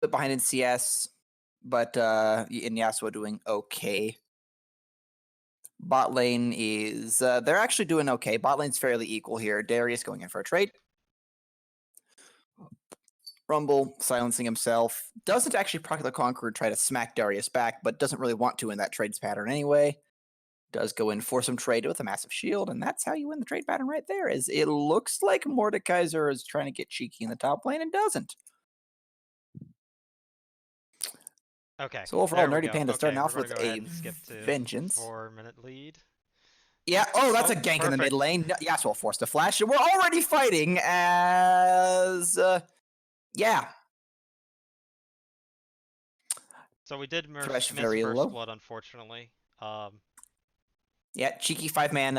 bit behind in CS, but in Yasuo doing okay. Bot lane is they're actually doing okay. Bot lane's fairly equal here. Darius going in for a trade. Rumble silencing himself. Doesn't actually proc the Conqueror try to smack Darius back, but doesn't really want to in that trades pattern anyway. Does go in for some trade with a massive shield, and that's how you win the trade pattern right there. Is it looks like Mordekaiser is trying to get cheeky in the top lane and doesn't. Okay, So overall, there we Nerdy go. Panda starting Okay, we're off gonna with go ahead a and skip to vengeance. 4-minute lead. Yeah, oh, that's Oh, a gank in the mid perfect. lane. Yasuo forced a flash, and we're already fighting as... yeah. So we did Thresh miss very first low. blood, unfortunately. Yeah, cheeky five-man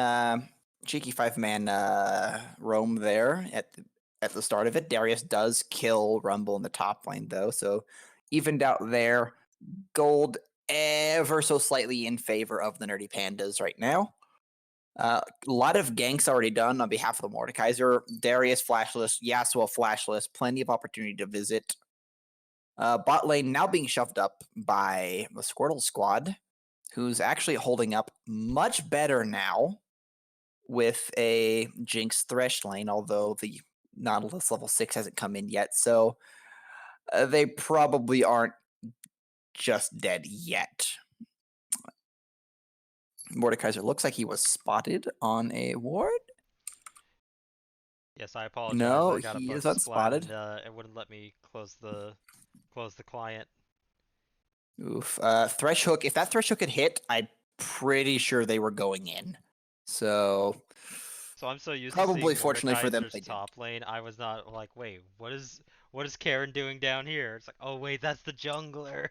roam there at the start of it. Darius does kill Rumble in the top lane, though, so evened out there. Gold ever so slightly in favor of the Nerdy Pandas right now. A lot of ganks already done on behalf of the Mordekaiser. Darius flashless, Yasuo flashless, plenty of opportunity to visit. Bot lane now being shoved up by the Squirtle squad, who's actually holding up much better now with a Jinx Thresh lane, although the Nautilus level 6 hasn't come in yet, so they probably aren't just dead yet. Mordekaiser looks like he was spotted on a ward. Yes, I apologize. No, I got a he is bug splat unspotted. and it wouldn't let me close the client. Oof. Thresh hook. If that thresh hook had hit, I'm pretty sure they were going in. So So I'm so used to probably, seeing fortunately for them, Mordekaiser's they didn't. top lane, I was not like, wait, what is Karen doing down here? It's like, oh wait, that's the jungler.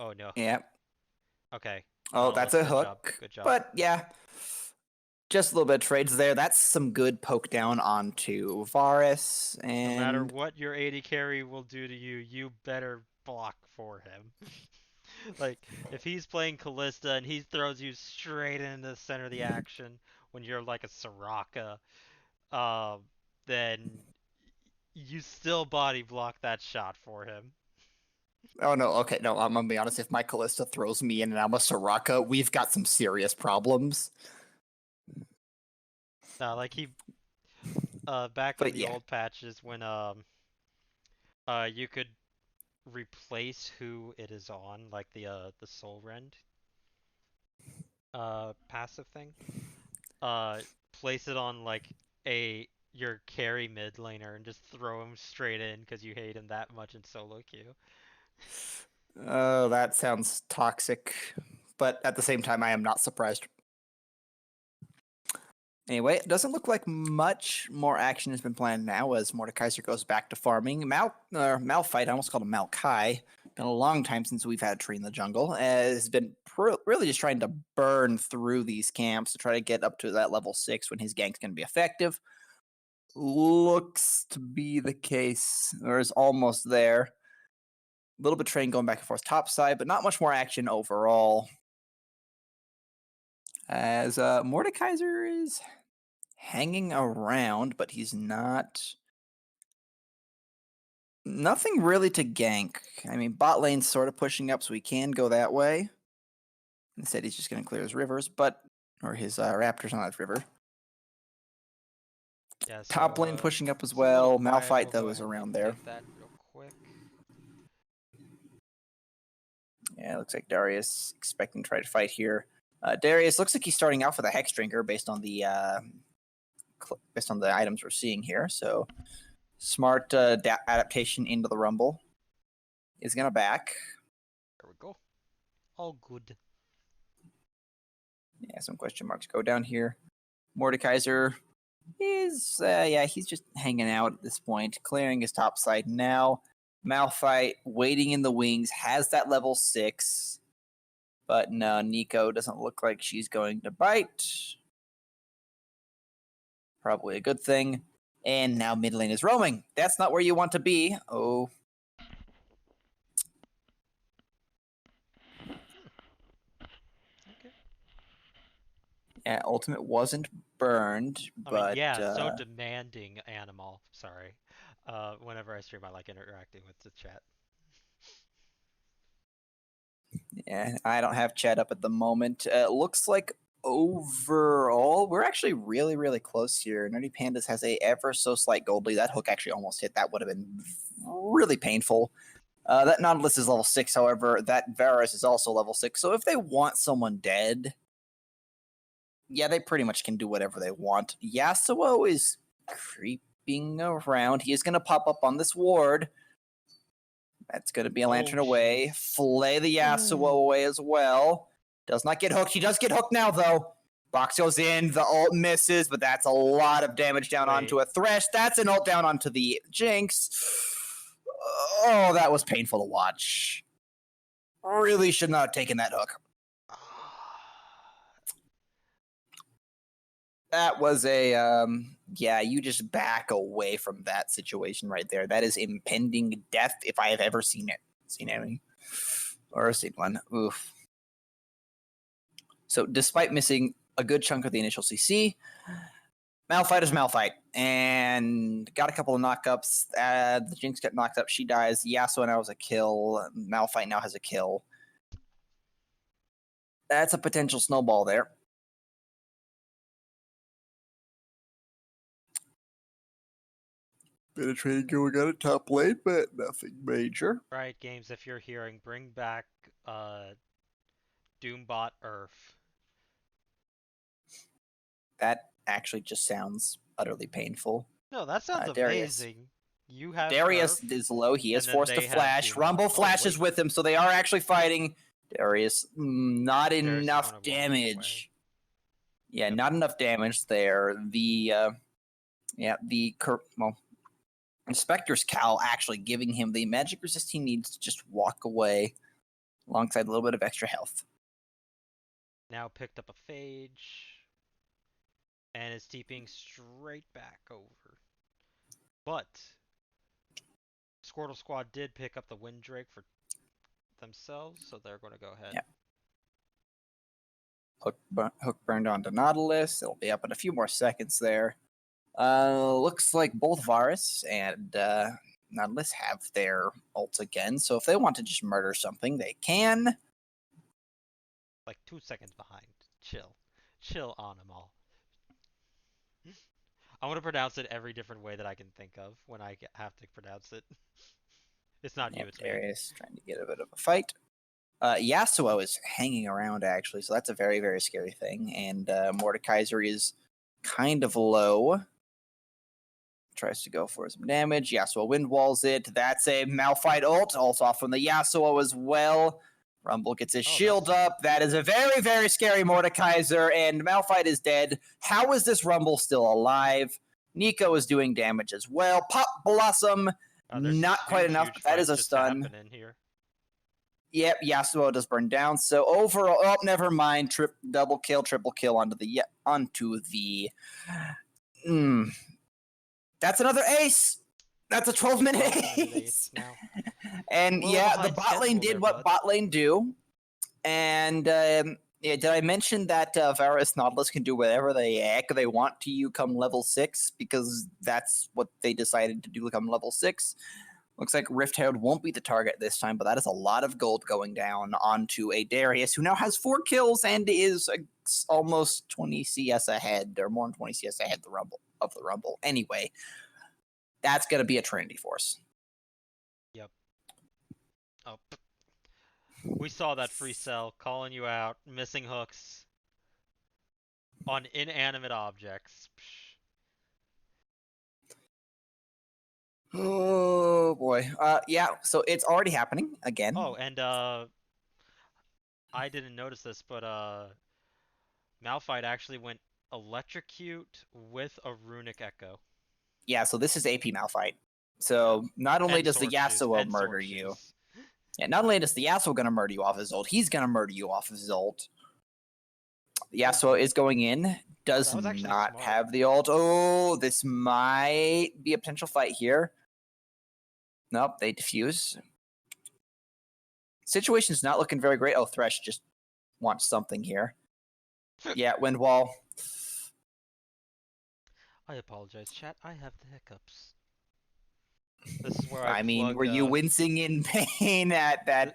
Oh no. Yeah. Okay. Oh, that's Nautilus, a good job. hook. Good job. But yeah, just a little bit of trades there. That's some good poke down onto Varus, No matter and what your AD carry will do to you, you better block for him. Like, if he's playing Callista and he throws you straight into the center of the action when you're like a Soraka, um, then you still body block that shot for him. oh no, okay, no, I'm gonna be honest. If my Callista throws me in and I'm a Soraka, we've got some serious problems. Like back in But the yeah, old patches when you could replace who it is on, like the Soul Rend passive thing. Uh, place it on like your carry mid laner and just throw him straight in because you hate him that much in solo queue. oh, that sounds toxic. But at the same time, I am not surprised. Anyway, it doesn't look like much more action has been planned now as Mordekaiser goes back to farming. Malphite, I almost called him Malkai. Been a long time since we've had a tree in the jungle. Has been really just trying to burn through these camps to try to get up to that level 6 when his gank's going to be effective. Looks to be the case, or is almost there. A little bit of train going back and forth top side, but not much more action overall. As Mordekaiser is hanging around, but he's not. Nothing really to gank. I mean, bot lane's sort of pushing up, so he can go that way. Instead, he's just going to clear his rivers, or his raptors on that river. Yeah, so Top lane pushing up as it's a little well. quiet. Malphite, We'll go though, is ahead and around there. update that real quick. Yeah, it looks like Darius expecting to try to fight here. Darius looks like he's starting off with a Hex Drinker based on the items we're seeing here. So smart adaptation into the Rumble is gonna back. There we go. All good. Yeah, some question marks go down here. Mordekaiser is he's just hanging out at this point, clearing his top side now. Malphite waiting in the wings, has that level 6. But no, Nico doesn't look like she's going to bite. Probably a good thing. And now mid lane is roaming. That's not where you want to be. Oh. Okay. Yeah, ultimate wasn't burned, I mean, but yeah, so demanding animal. Sorry. Whenever I stream, I like interacting with the chat. Yeah, I don't have chat up at the moment. Looks like overall, we're actually really, really close here. Nerdy Pandas has a ever so slight gold lead. That hook actually almost hit. That would have been really painful. That Nautilus is level 6, however, that Varus is also level 6. So if they want someone dead, yeah, they pretty much can do whatever they want. Yasuo is creeping around. He is going to pop up on this ward. That's going to be a lantern away. Flay the Yasuo away as well. Does not get hooked. He does get hooked now, though. Box goes in. The ult misses, but that's a lot of damage down onto a Thresh. That's an ult down onto the Jinx. Oh, that was painful to watch. Really should not have taken that hook. That was a, yeah, you just back away from that situation right there. That is impending death if I have ever seen it. Seen any? Or seen one. Oof. So despite missing a good chunk of the initial CC, Malphite is Malphite. And got a couple of knockups. The Jinx got knocked up. She dies. Yasuo now has a kill. Malphite now has a kill. That's a potential snowball there. Bit of trading going on at top lane, but nothing major. Riot Games, if you're hearing, bring back Doombot Earth. That actually just sounds utterly painful. No, that sounds Darius. amazing. You have Darius Earth, is low. He is and then forced to they have flash. Doombot. Rumble Oh, flashes wait. with him, so they are actually fighting. Darius, not Darius is enough one of one away. damage. Yeah, Yep. not enough damage there. Inspector's Cowl actually giving him the magic resist he needs to just walk away alongside a little bit of extra health. Now picked up a Phage. And is TPing straight back over. But Squirtle Squad did pick up the Windrake for themselves, so they're going to go ahead. Yeah. Hook burned onto Nautilus. It'll be up in a few more seconds there. Looks like both Varus and Nautilus have their ults again, so if they want to just murder something, they can. Like 2 seconds behind. Chill. Chill on them all. I want to pronounce it every different way that I can think of when I have to pronounce it. It's not you, it's me. Darius trying to get a bit of a fight. Yasuo is hanging around, actually, so that's a very, very scary thing. And Mordekaiser is kind of low. Tries to go for some damage. Yasuo wind walls it. That's a Malphite ult. Ult off from the Yasuo as well. Rumble gets his shield up. That is a very, very scary Mordekaiser, and Malphite is dead. How is this Rumble still alive? Nico is doing damage as well. Pop Blossom, not quite enough, but that is a stun. Here. Yep, Yasuo does burn down. So overall, oh, never mind. Double kill, triple kill onto the That's another ace. That's a 12-minute ace. Now. And yeah, the bot lane did what bot lane do. And yeah, did I mention that Varus Nautilus can do whatever the heck they want to you come level 6? Because that's what they decided to do come level 6. Looks like Rift Herald won't be the target this time, but that is a lot of gold going down onto a Darius who now has 4 kills and is almost 20 CS ahead, or more than 20 CS ahead of the Rumble. Anyway, that's going to be a Trinity Force. Yep. Oh. We saw that free cell, calling you out, missing hooks on inanimate objects. Oh boy. Yeah, so it's already happening again. Oh, and I didn't notice this, but Malphite actually went electrocute with a runic echo. Yeah, so this is AP Malphite. So not only does the Yasuo murder you, not only does the Yasuo gonna murder you off his ult, he's gonna murder you off his ult. Yasuo is going in, does not have the ult. Oh, this might be a potential fight here. Nope, they defuse. Situation's not looking very great. Oh, Thresh just wants something here. Yeah, wind wall. I apologize, chat. I have the hiccups. This is where I I mean, plug. were you wincing in pain at that?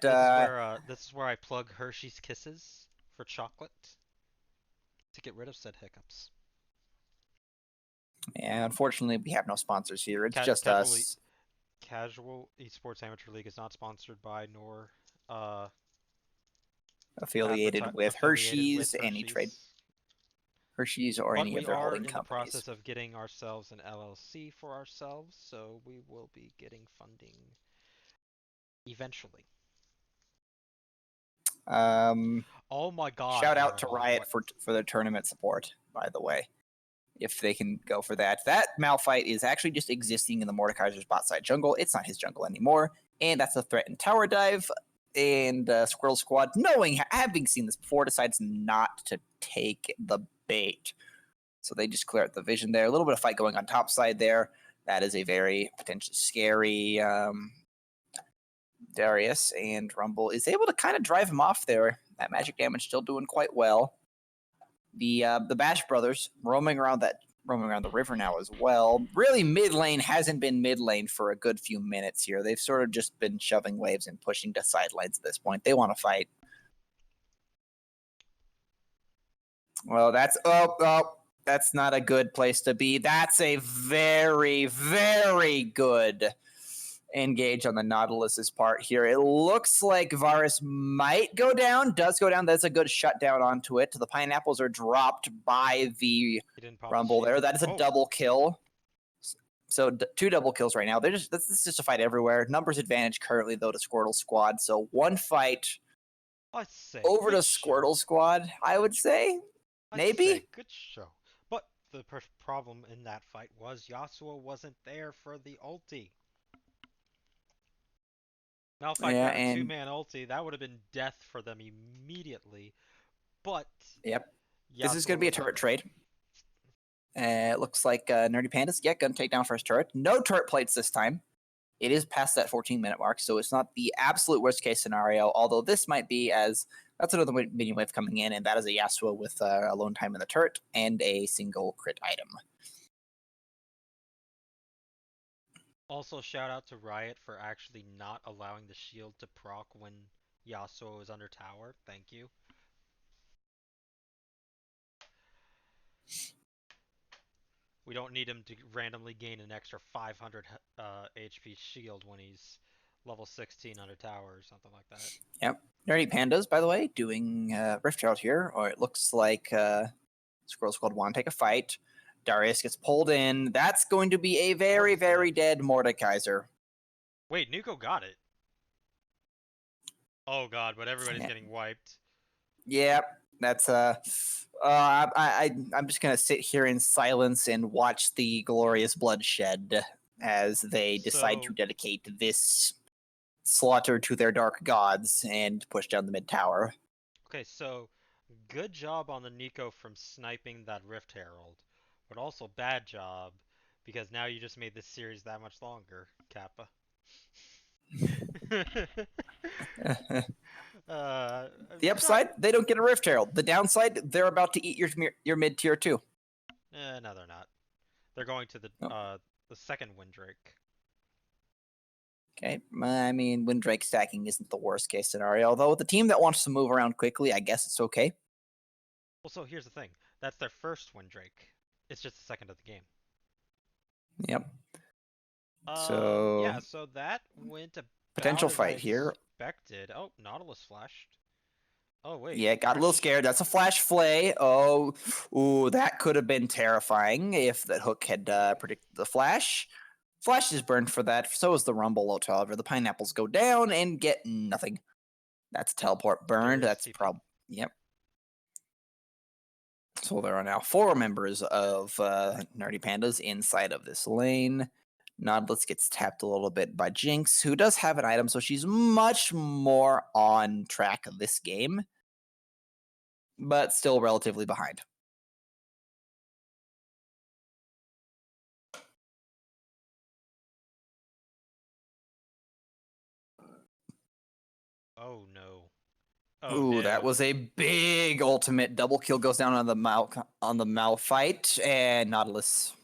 This is where I plug Hershey's Kisses for chocolate to get rid of said hiccups. Yeah, unfortunately, we have no sponsors here. It's Ca just casual us Casual Esports Amateur League is not sponsored by nor uh affiliated with affiliated with Hershey's, any trade Hershey's. Hershey's or But any of we their are holding in the companies. process of getting ourselves an LLC for ourselves, so we will be getting funding eventually. Um, Oh my god, Shout out to Marvel, Riot what? for their tournament support, by the way. If they can go for that. That Malphite is actually just existing in the Mordekaiser's bot side jungle. It's not his jungle anymore. And that's a threat in tower dive. And Squirtle Squad, having seen this before, decides not to take the bait. So they just clear out the vision there. A little bit of fight going on top side there. That is a very potentially scary Darius. And Rumble is able to kind of drive him off there. That magic damage still doing quite well. The Bash brothers roaming around the river now as well. Really, mid lane hasn't been mid lane for a good few minutes here. They've sort of just been shoving waves and pushing to sidelines at this point. They want to fight. Well, that's not a good place to be. That's a very, very good engage on the Nautilus's part here. It looks like Varus might go down, does go down. That's a good shutdown onto it. The pineapples are dropped by the He didn't pop his Rumble there. shield. That is a Oh, double kill. So two double kills right now. This is just a fight everywhere. Numbers advantage currently though to Squirtle Squad. So one fight I'd say over to good show. Squirtle Squad, I would say. I'd say Maybe. good show. But the problem in that fight was Yasuo wasn't there for the ulti. Malphite Yeah, got a and two-man ulti. That would have been death for them immediately. But yep. This is Yasuo gonna be a was not turret there. trade. It looks like Nerdy Pandas, gonna take down first turret. No turret plates this time. It is past that 14-minute mark, so it's not the absolute worst case scenario, although this might be as that's another minion wave coming in, and that is a Yasuo with alone time in the turret and a single crit item. Also, shout out to Riot for actually not allowing the shield to proc when Yasuo is under tower. Thank you. We don't need him to randomly gain an extra 500 HP shield when he's level 16 under tower or something like that. Yep. Nerdy Pandas, by the way, doing Rift Herald here, or it looks like Squirrel Squad want to take a fight. Darius gets pulled in. That's going to be a very, very dead Mordekaiser. Wait, Nuko got it. Oh god, but everybody's Yeah. getting wiped. Yep, that's I'm just gonna sit here in silence and watch the glorious bloodshed as they decide to dedicate this slaughter to their dark gods and push down the mid tower. Okay, so good job on the Nico from sniping that Rift Herald, but also bad job because now you just made this series that much longer, Kappa. uh, The try. upside, they don't get a Rift Herald. The downside, they're about to eat your mid tier too. No, they're not. They're going to the second Windrake. Okay, I mean, Windrake stacking isn't the worst case scenario, although the team that wants to move around quickly, I guess it's okay. Well, so here's the thing. That's their first Windrake. It's just the second of the game. Yep. Yeah, so that went potential about as I fight here. expected. Oh, Nautilus flashed. Oh, wait. Yeah, got a little scared. That's a flash flay. Oh, ooh, that could have been terrifying if that hook had predicted the flash. Flash is burned for that. So is the Rumble, however. The pineapples go down and get nothing. That's teleport burned. That's problem. Yep. So there are now 4 members of Nerdy Pandas inside of this lane. Nautilus gets tapped a little bit by Jinx, who does have an item, so she's much more on track of this game, but still relatively behind. Oh, no. Oh, Ooh, no. that was a big ultimate. Double kill goes down on the Malphite, and Nautilus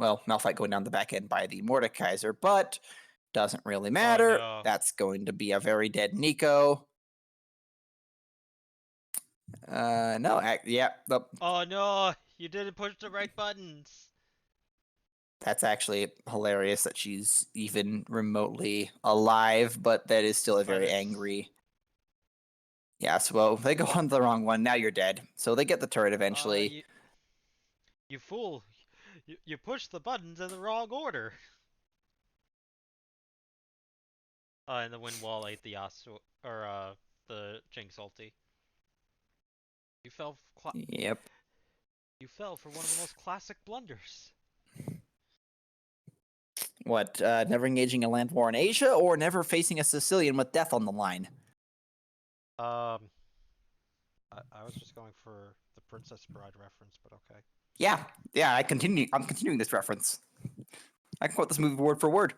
well, Malphite going down the back end by the Mordekaiser, but doesn't really Oh matter. no. That's going to be a very dead Nico. No, yeah, Oh no, you didn't push the right buttons. that's actually hilarious that she's even remotely alive, but that is still a But very it's angry. Yes, well, they go on the wrong one. Now you're dead. So they get the turret eventually. you fool. You pushed the buttons in the wrong order. And the wind wall ate the Yasuo or the Jinx ulti. You fell Yep. you fell for one of the most classic blunders. What, never engaging a land war in Asia or never facing a Sicilian with death on the line? Um, I was just going for the Princess Bride reference, but okay. Yeah, I'm continuing this reference. I can quote this movie word for word.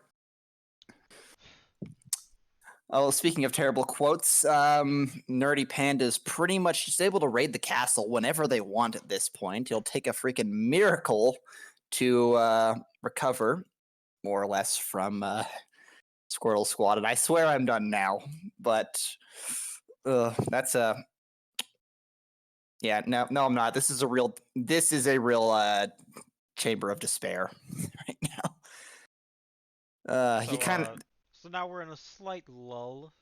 Oh, speaking of terrible quotes, Nerdy Panda's pretty much just able to raid the castle whenever they want at this point. It'll take a freaking miracle to recover, more or less, from Squirtle Squad. And I swear I'm done now, but that's a yeah. No, I'm not. This is a real chamber of despair right now. You kind of So now we're in a slight lull.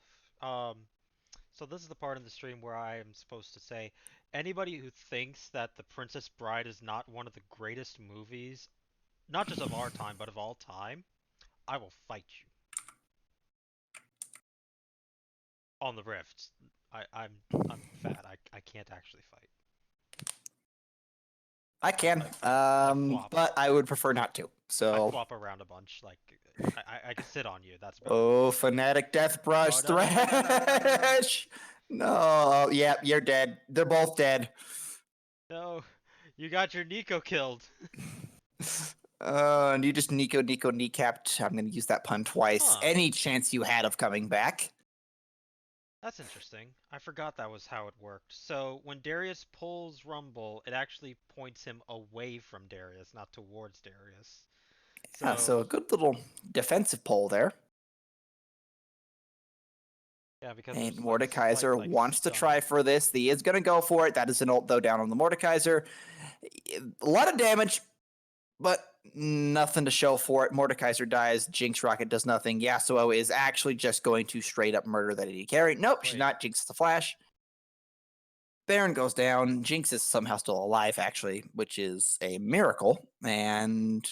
So this is the part in the stream where I am supposed to say, anybody who thinks that The Princess Bride is not one of the greatest movies, not just of our time, but of all time, I will fight you on the rifts. I'm fat. I can't actually fight. I can, I flop. but I would prefer not to. I So, flop around a bunch. Like I can sit on you. That's about it. oh, fanatic death brush Oh no. thresh. No, yeah, you're dead. They're both dead. No, you got your Nico killed. And you just Nico kneecapped. I'm gonna use that pun twice. Huh. Any chance you had of coming back? That's interesting. I forgot that was how it worked. So when Darius pulls Rumble, it actually points him away from Darius, not towards Darius. Yeah, so So a good little defensive pull there. yeah, because And there's like slight Mordekaiser like wants to stunning. try for this. He is going to go for it. That is an ult, though, down on the Mordekaiser. A lot of damage, but nothing to show for it. Mordekaiser dies. Jinx Rocket does nothing. Yasuo is actually just going to straight up murder that AD carry. Nope, she's Wait. not. Jinx is the flash. Baron goes down. Jinx is somehow still alive, actually, which is a miracle. And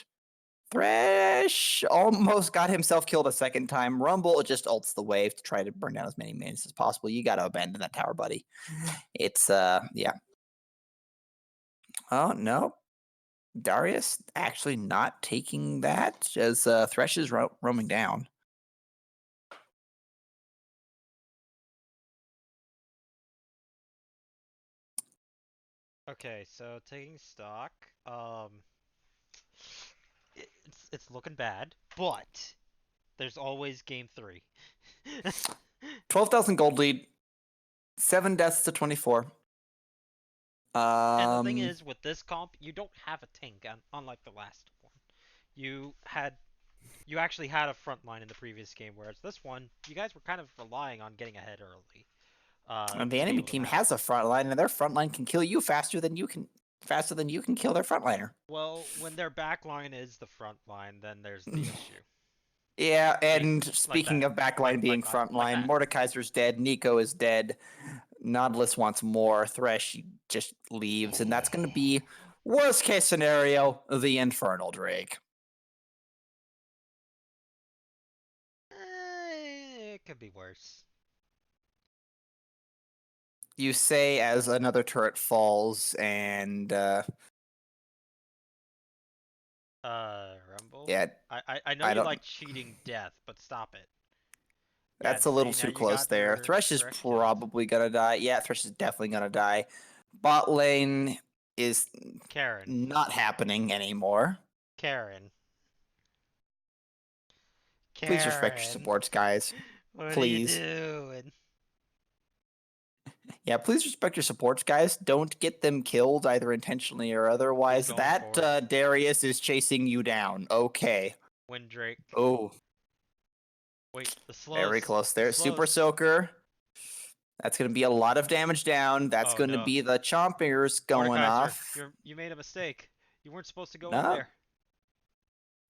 Thresh almost got himself killed a second time. Rumble just ults the wave to try to burn down as many minions as possible. You got to abandon that tower, buddy. It's, yeah. Oh, no. Darius actually not taking that as Thresh is roaming down. Okay, so taking stock, it's looking bad, but there's always game 3. 12,000 gold lead, 7 deaths to 24. And the thing is, with this comp, you don't have a tank, unlike the last one. You actually had a front line in the previous game, whereas this one, you guys were kind of relying on getting ahead early, And the to be enemy able to team match has a them. front line, and their front line can kill you faster than you can kill their frontliner. Well, when their back line is the front line, then there's the issue. Yeah, See, and like speaking that, of backline being like frontline, that. Mordekaiser's dead, Nico is dead, Nautilus wants more, Thresh just leaves, and that's going to be worst case scenario, the Infernal Drake. It could be worse. You say as another turret falls, and Rumble. yeah, I know I you don't. like cheating death, but stop it. Yeah, That's a little see, now too you close got there. your Thresh is Thresh killed. probably gonna die. Yeah, Thresh is definitely gonna die. Bot lane is Karen. not happening anymore. Karen. Please respect your Karen. supports, guys. What are you Please. doing? Yeah, please respect your supports, guys. Don't get them killed either intentionally or He's otherwise. going That for it. Darius is chasing you down. Okay. Windrake. Oh, Wait, the very slows. close The there. Super slows. Soaker. That's going to be a lot of damage down. That's Oh going to no. be the chompers going Mordekaiser, off. you made a mistake. You weren't supposed to go in No, there.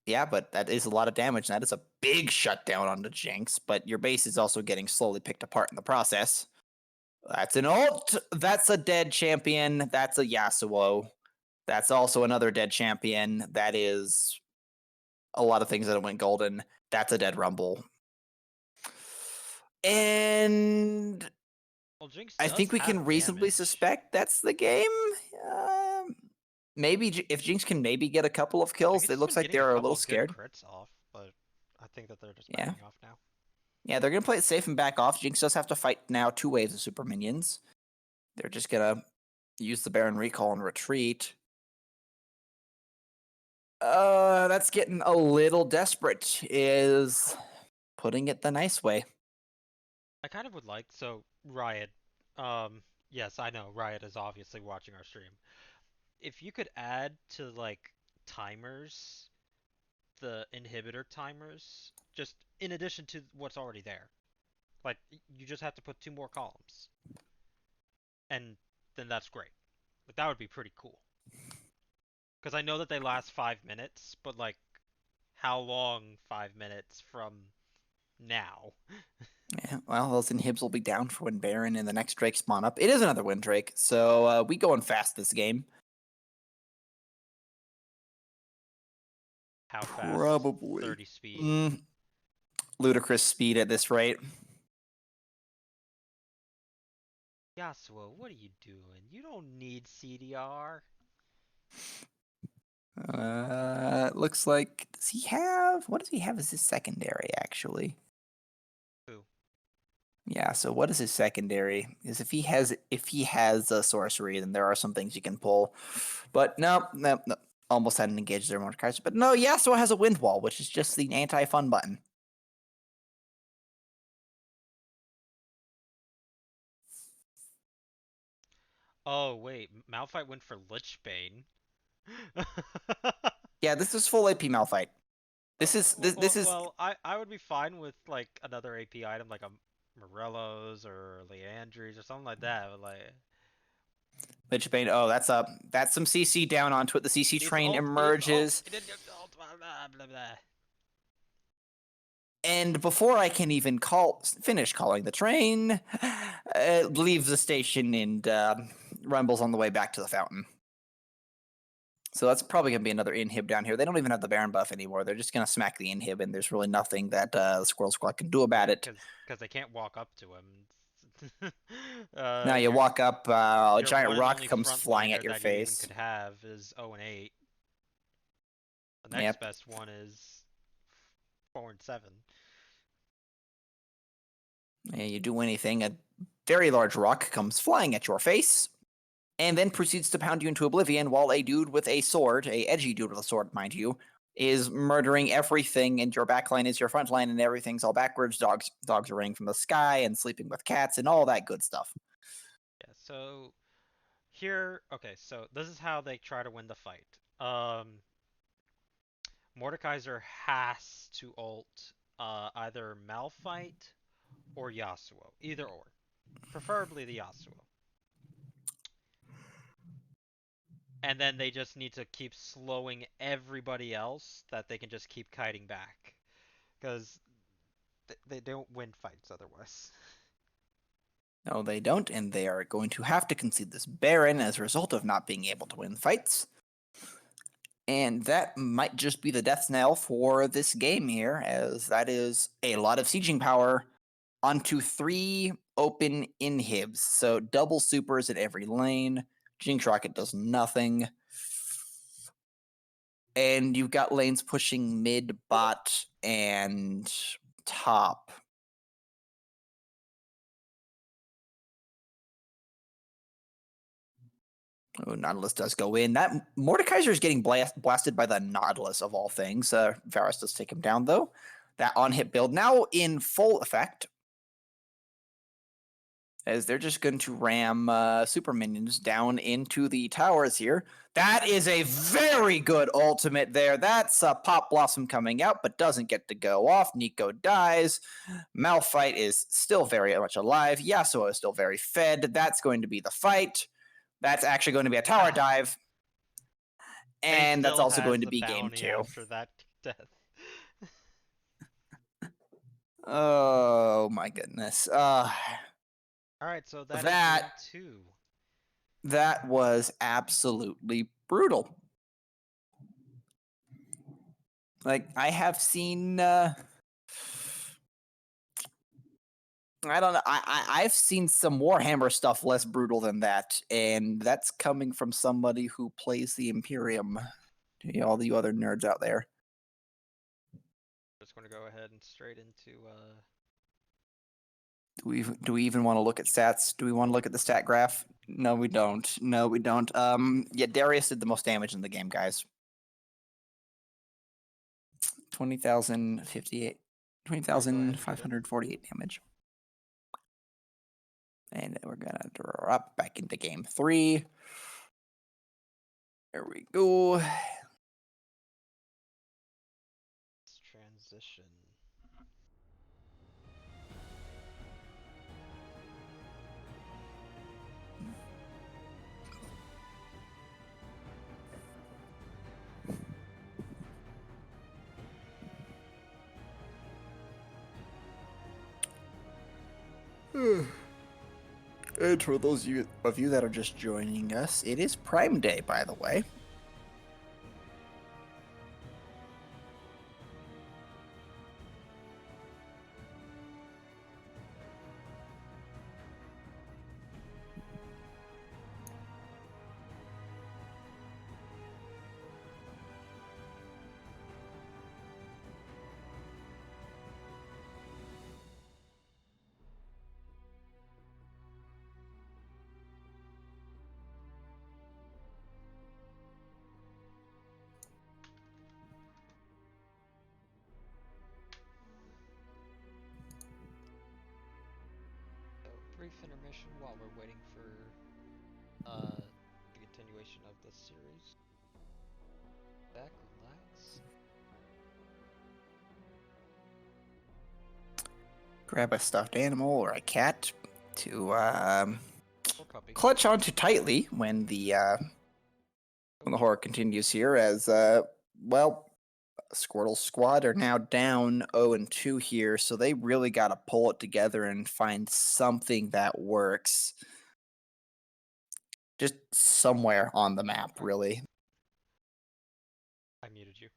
yeah, but that is a lot of damage. That is a big shutdown on the Jinx, but your base is also getting slowly picked apart in the process. That's an ult. That's a dead champion. That's a Yasuo. That's also another dead champion. That is a lot of things that went golden. That's a dead Rumble. And Well, Jinx I does think we have can reasonably damage. suspect that's the game. Maybe if Jinx can maybe get a couple of kills, it Jinx has looks been like getting a they're a couple little of good scared. crits off, but I think that they're just Yeah. backing off now. Yeah, they're going to play it safe and back off. Jinx does have to fight now 2 waves of super minions. They're just going to use the Baron recall and retreat. That's getting a little desperate, is putting it the nice way. I kind of would like, so Riot, yes, I know, Riot is obviously watching our stream. If you could add to, like, timers, the inhibitor timers, just in addition to what's already there. Like, you just have to put 2 more columns. And then that's great. Like, that would be pretty cool. Because I know that they last 5 minutes, but, like, how long 5 minutes from now? Yeah, well, those inhibs will be down for when Baron and the next Drake spawn up. It is another Windrake, so we going fast this game. How fast? Probably. 30 speed. Ludicrous speed at this rate. Yasuo, what are you doing? You don't need CDR. Looks like, does he have, what does he have as his secondary, actually? Who? Yeah, so what is his secondary? Because if he has a sorcery, then there are some things you can pull. But no. Almost hadn't engaged their Mordekaiser. But no, Yasuo has a wind wall, which is just the anti-fun button. Oh, wait. Malphite went for Lichbane. Yeah, this is full AP Malphite. This is I would be fine with like another AP item like a Morello's or Leandri's or something like that. But like, Lichbane. Oh, that's some CC down onto it. The CC he needs train ult. He needs ult. emerges. He didn't get ult. Blah, blah, blah, blah. And before I can even finish calling the train, it leaves the station and rumbles on the way back to the fountain. So that's probably going to be another inhib down here. They don't even have the Baron buff anymore. They're just going to smack the inhib, and there's really nothing that the Squirrel Squad can do about Yeah, it. because they can't walk up to him. Now you your walk up, a your giant one and rock only comes front flying at laner your that you even face. could have is 0 and 8. The next Yep. best one is 4 and 7. And you do anything, a very large rock comes flying at your face, and then proceeds to pound you into oblivion while a dude with a sword, a edgy dude with a sword, mind you, is murdering everything, and your backline is your front line, and everything's all backwards. Dogs are raining from the sky and sleeping with cats and all that good stuff. Yeah, so here, okay, so this is how they try to win the fight. Mordekaiser has to ult either Malphite or Yasuo, either or, preferably the Yasuo. And then they just need to keep slowing everybody else that they can just keep kiting back, because they don't win fights otherwise. No, they don't, and they are going to have to concede this Baron as a result of not being able to win fights. And that might just be the death knell for this game here, as that is a lot of sieging power onto 3 open inhibs. So double supers at every lane. Jinx Rocket does nothing. And you've got lanes pushing mid, bot, and top. Oh, Nautilus does go in. That Mordekaiser is getting blasted by the Nautilus of all things. Varus does take him down, though. That on-hit build now in full effect. as they're just going to ram super minions down into the towers here. That is a very good ultimate there. That's Pop Blossom coming out, but doesn't get to go off. Nico dies. Malphite is still very much alive. Yasuo is still very fed. That's going to be the fight. That's actually going to be a tower dive. And he And that's still also has going to the be game bounty 2. after that death. Oh my goodness. Alright, so that is That game 2. that was absolutely brutal. Like I have seen I don't know. I've seen some Warhammer stuff less brutal than that, and that's coming from somebody who plays the Imperium. All you other nerds out there. Just going to go ahead and straight into Do we even want to look at stats? Do we want to look at the stat graph? No, we don't. No, we don't. Yeah, Darius did the most damage in the game, guys. 20,058, Alright, go ahead and shoot it. 20,548 damage. And we're gonna drop back into game 3. There we go. Let's transition. And for those of you that are just joining us, it is Prime Day, by the way. So, brief intermission while we're waiting for the continuation of the series. Back, relax. Grab a stuffed animal or a cat to Or puppy. clutch onto tightly when the horror continues here. As well, Squirtle squad are now down 0-2 here, so they really got to pull it together and find something that works. Just somewhere on the map, really. I muted you.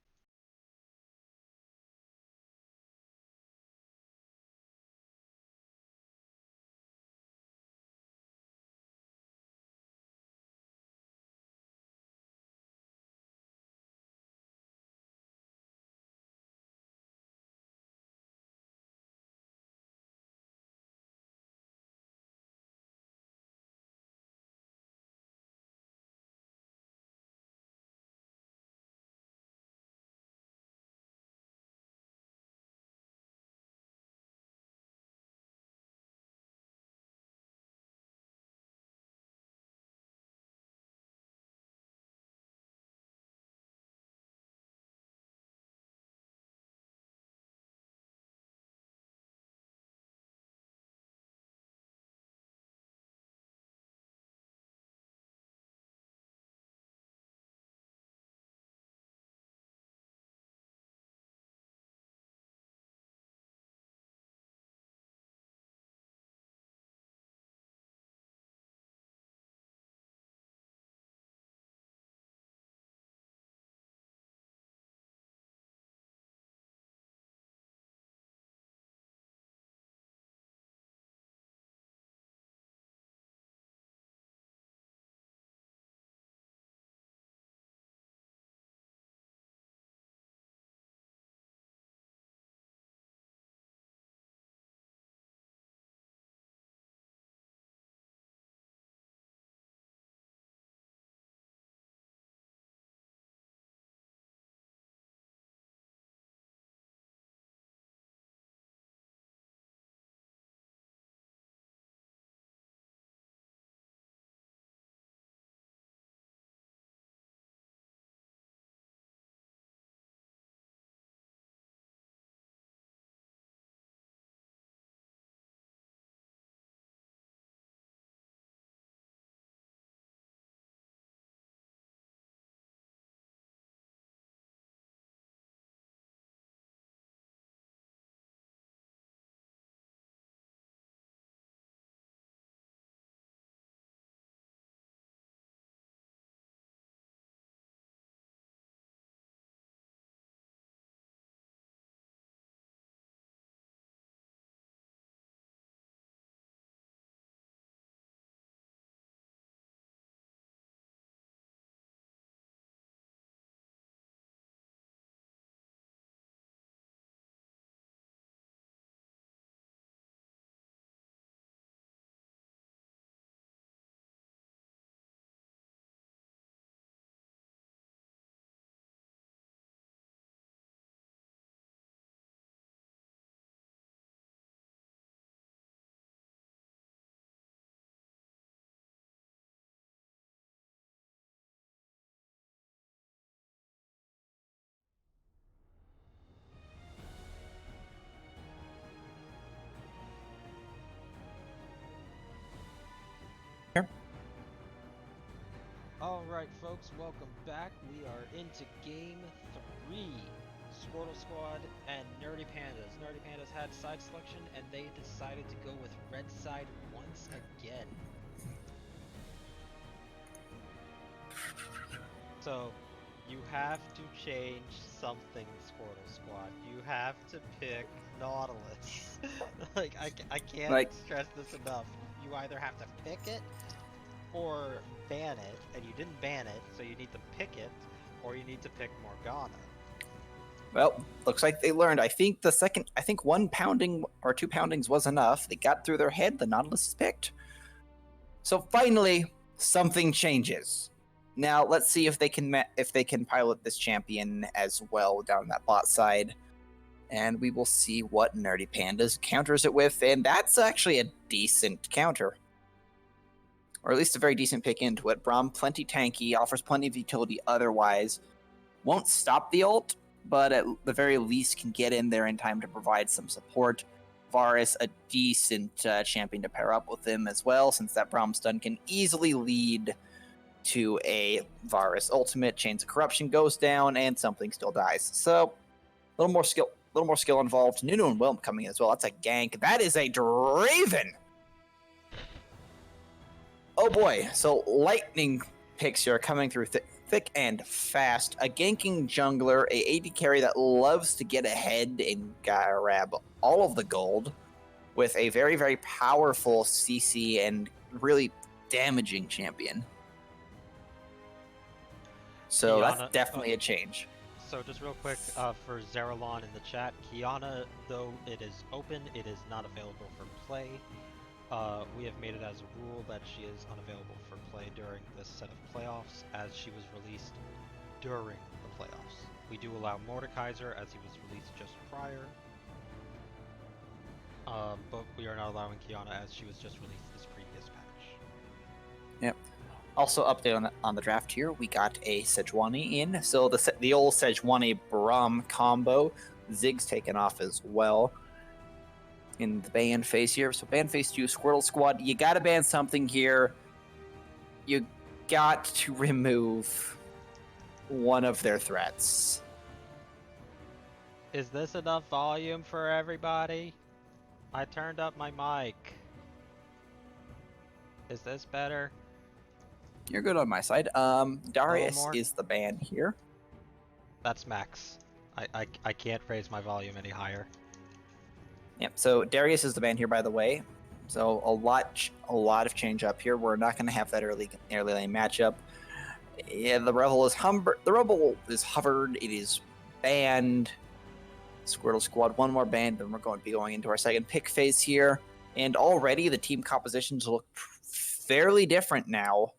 Alright, folks, welcome back. We are into game 3. Squirtle Squad and Nerdy Pandas. Nerdy Pandas had side selection and they decided to go with red side once again. So, you have to change something, Squirtle Squad. You have to pick Nautilus. I can't stress this enough. You either have to pick it or ban it, and you didn't ban it, so you need to pick it, or you need to pick Morgana. Well, looks like they learned. I think one pounding or 2 poundings was enough. They got through their head. The Nautilus is picked. So finally, something changes. Now let's see if they can pilot this champion as well down that bot side, and we will see what Nerdy Pandas counters it with, and that's actually a decent counter. Or at least a very decent pick into it. Braum, plenty tanky, offers plenty of utility otherwise. Won't stop the ult, but at the very least can get in there in time to provide some support. Varus, a decent champion to pair up with him as well, since that Braum stun can easily lead to a Varus ultimate. Chains of Corruption goes down, and something still dies. So, a little more skill involved. Nunu and Wilm coming in as well. That's a gank. That is a Draven! Oh boy, so lightning picks here are coming through thick and fast. A ganking jungler, a AD carry that loves to get ahead and grab all of the gold with a very, very powerful CC and really damaging champion. So Kiana, that's definitely a change. So just real quick, for Zeralon in the chat, Kiana, though it is open, it is not available for play. We have made it as a rule that she is unavailable for play during this set of playoffs, as she was released during the playoffs. We do allow Mordekaiser, as he was released just prior, but we are not allowing Kiana, as she was just released this previous patch. Yep. Also, update on the draft here, we got a Sejuani in. So the old Sejuani Braum combo, Zig's taken off as well in the ban phase here. So ban phase 2, Squirtle Squad, you gotta ban something here. You got to remove one of their threats. Is this enough volume for everybody? I turned up my mic. Is this better? You're good on my side. Darius is the ban here. That's max. I can't raise my volume any higher. Yep, so Darius is the ban here, by the way. So a lot of change up here. We're not going to have that early lane matchup. Yeah, the Rebel is hovered. It is banned. Squirtle Squad, one more ban. Then we're going to be going into our second pick phase here. And already the team compositions look fairly different now,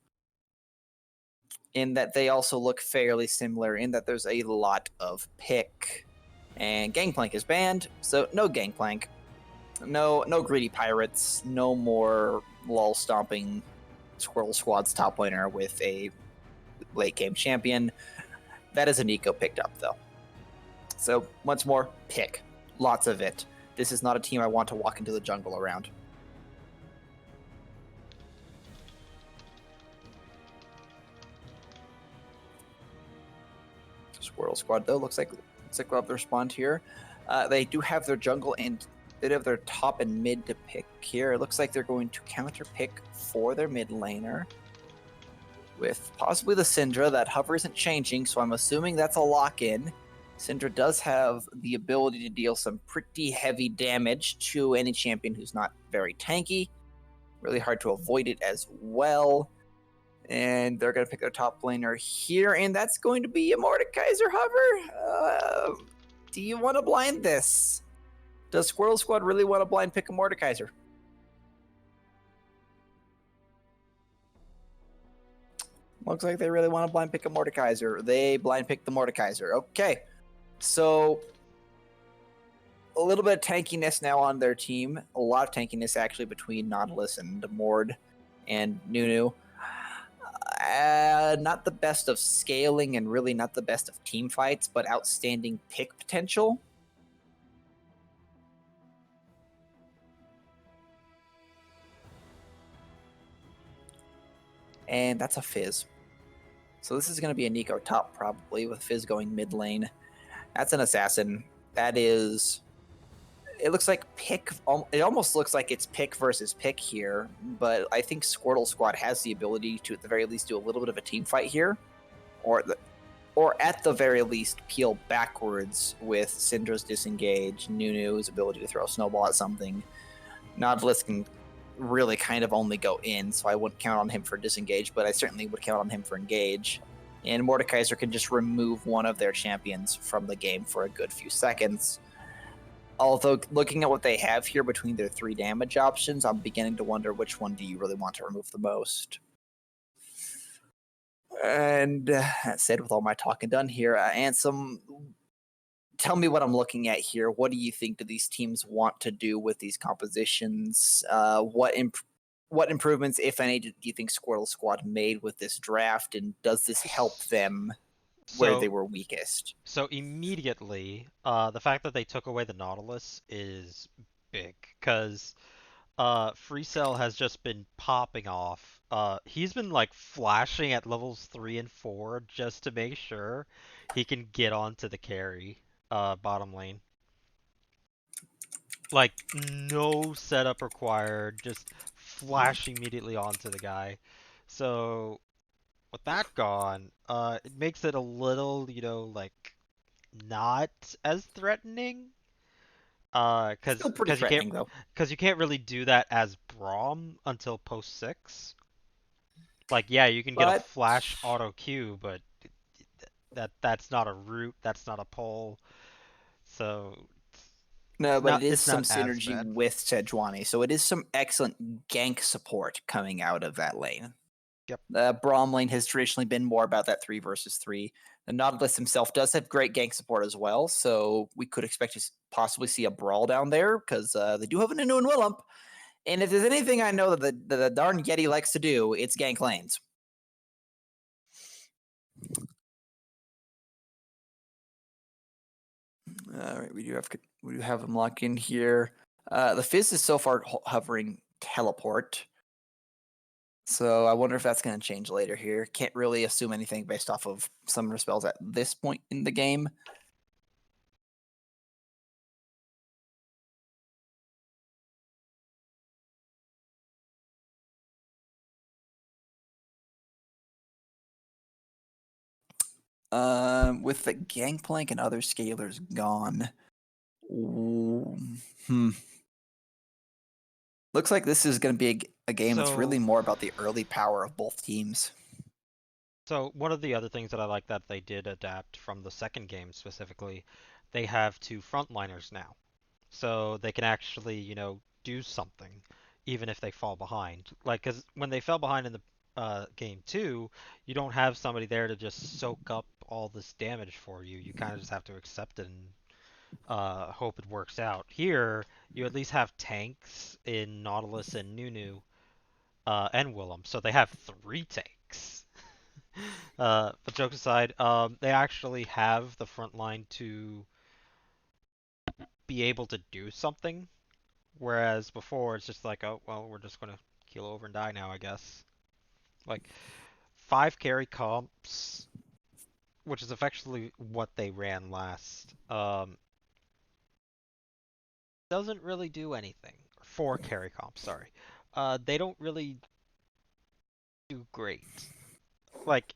in that they also look fairly similar, in that there's a lot of pick. And Gangplank is banned, so no Gangplank. No greedy pirates. No more lol stomping Squirtle Squad's top laner with a late game champion. That is a Nico picked up though. So once more, pick. Lots of it. This is not a team I want to walk into the jungle around. Squirtle Squad though looks like we'll have their spawn here. They do have their jungle and bit of their top and mid to pick here. It looks like they're going to counter pick for their mid laner with possibly the Syndra. That hover isn't changing, so I'm assuming that's a lock-in. Syndra does have the ability to deal some pretty heavy damage to any champion who's not very tanky. Really hard to avoid it as well. And they're going to pick their top laner here, and that's going to be a Mordekaiser hover. Do you want to blind this? Does Squirtle Squad really want to blind pick a Mordekaiser? Looks like they really want to blind pick a Mordekaiser. They blind pick the Mordekaiser. Okay. So, a little bit of tankiness now on their team. A lot of tankiness, actually, between Nautilus and Mord and Nunu. Not the best of scaling and really not the best of team fights, but outstanding pick potential. And that's a fizz. So this is going to be a Nico top probably, with Fizz going mid lane. That's an assassin. That is... It looks like pick. It almost looks like it's pick versus pick here, but I think Squirtle Squad has the ability to, at the very least, do a little bit of a team fight here, or at the very least, peel backwards with Syndra's disengage, Nunu's ability to throw a snowball at something. Nautilus can really kind of only go in, so I wouldn't count on him for disengage, but I certainly would count on him for engage. And Mordekaiser can just remove one of their champions from the game for a good few seconds. Although, looking at what they have here between their 3 damage options, I'm beginning to wonder which one do you really want to remove the most. And that said, with all my talking done here, Ansem, tell me what I'm looking at here. What do you think do these teams want to do with these compositions? What improvements, if any, do you think Squirtle Squad made with this draft, and does this help them where they So were weakest? so immediately, the fact that they took away the Nautilus is big because Free Cell has just been popping off. He's been like flashing at levels 3 and 4 just to make sure he can get onto the carry bottom lane. Like no setup required, just flash immediately onto the guy. So with that gone, it makes it a little, like not as threatening. Still Cause, pretty cause you can't, threatening, though. cause you can't really do that as Braum until post 6. Like, yeah, you can get a But flash auto Q, but that's not a root, that's not a pull, so no, but it is it's some not as synergy bad. with Sejuani, so it is some excellent gank support coming out of that lane. Yep. The Braum lane has traditionally been more about that 3 versus 3. The Nautilus himself does have great gank support as well, so we could expect to possibly see a brawl down there, because they do have an Inu and Willump. And if there's anything I know that the darn Yeti likes to do, it's gank lanes. All right, we do have him locked in here. The Fizz is so far hovering teleport. So I wonder if that's going to change later here. Can't really assume anything based off of summoner spells at this point in the game. With the Gangplank and other scalers gone. Looks like this is going to be a game that's really So, more about the early power of both teams. so one of the other things that I like that they did adapt from the second game specifically, they have 2 frontliners now. So they can actually, do something, even if they fall behind. Like, because when they fell behind in the game 2, you don't have somebody there to just soak up all this damage for you. You kind of just have to accept it and hope it works out. Here, you at least have tanks in Nautilus and Nunu and Willem, so they have 3 tanks. But jokes aside, they actually have the front line to be able to do something. Whereas before it's just like, oh well, we're just gonna keel over and die now, I guess. Like 5 carry comps, which is effectively what they ran last, doesn't really do anything. 4 carry comps, sorry. They don't really do great. Like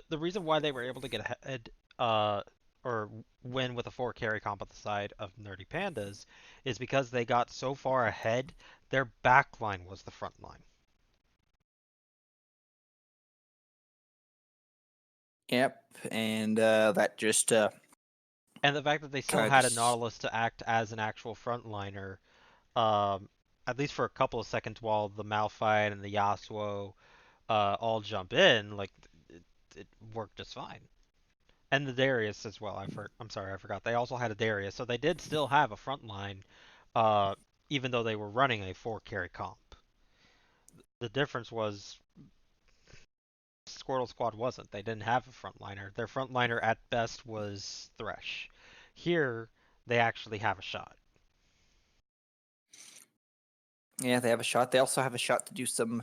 the reason why they were able to get ahead, or win with a 4 carry comp at the side of Nerdy Pandas, is because they got so far ahead, their back line was the front line. Yep, and that just And the fact that they still kind of had a just Nautilus to act as an actual frontliner, um, at least for a couple of seconds while the Malphite and the Yasuo all jump in, like it worked just fine. And the Darius as well. I'm sorry, I forgot. They also had a Darius, so they did still have a front line, uh, even though they were running a 4 carry comp. The difference was Squirtle Squad wasn't. They didn't have a frontliner. Their frontliner at best was Thresh. Here, they actually have a shot. yeah, they have a shot. They also have a shot to do some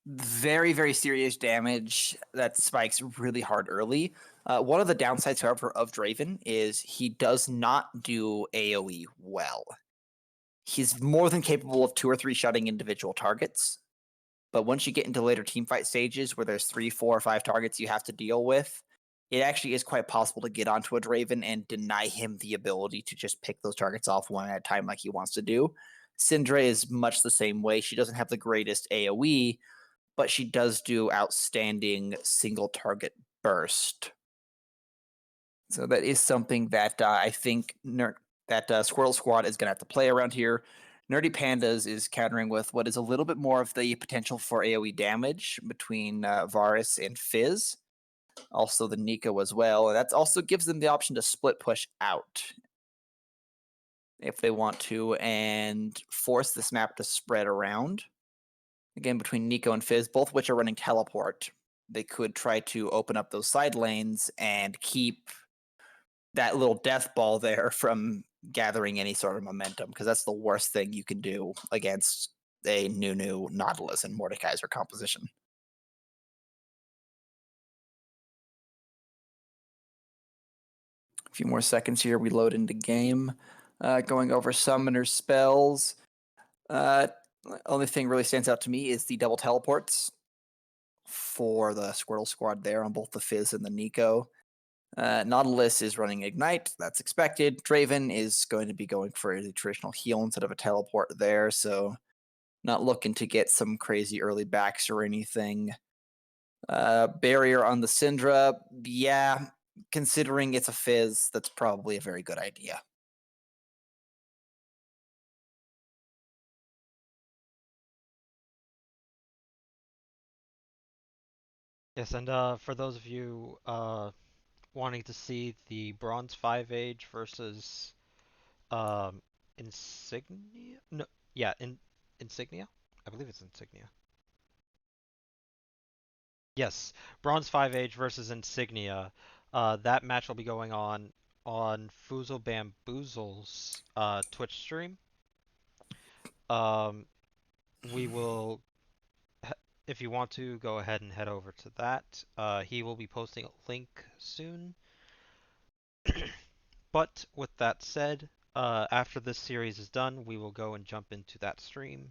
very, very serious damage that spikes really hard early. One of the downsides, however, of Draven is he does not do AoE well. He's more than capable of 2 or 3 shutting individual targets, but once you get into later teamfight stages where there's 3, 4, or 5 targets you have to deal with, it actually is quite possible to get onto a Draven and deny him the ability to just pick those targets off one at a time like he wants to do. Syndra is much the same way. She doesn't have the greatest AoE, but she does do outstanding single target burst. So that is something that I think Squirtle Squad is going to have to play around here. Nerdy Pandas is countering with what is a little bit more of the potential for AoE damage between Varus and Fizz. Also the Nico as well. And that also gives them the option to split push out if they want to and force this map to spread around. Again, between Nico and Fizz, both which are running teleport, they could try to open up those side lanes and keep that little death ball there from gathering any sort of momentum, because that's the worst thing you can do against a Nunu, Nautilus, and Mordekaiser composition. A few more seconds here, we load into game. Going over summoner spells. Only thing really stands out to me is the double teleports for the Squirtle Squad there on both the Fizz and the Nico. Nautilus is running Ignite, that's expected. Draven is going to be going for the traditional heal instead of a teleport there, so not looking to get some crazy early backs or anything. Barrier on the Syndra, yeah, considering it's a Fizz, that's probably a very good idea. Yes, and for those of you wanting to see the Bronze 5 Age versus Insignia? No, yeah, Insignia? I believe it's Insignia. Yes, Bronze 5 Age versus Insignia. That match will be going on Foozle Bamboozle's Twitch stream. Um, we will, if you want to, go ahead and head over to that. He will be posting a link soon. But with that said, after this series is done, we will go and jump into that stream.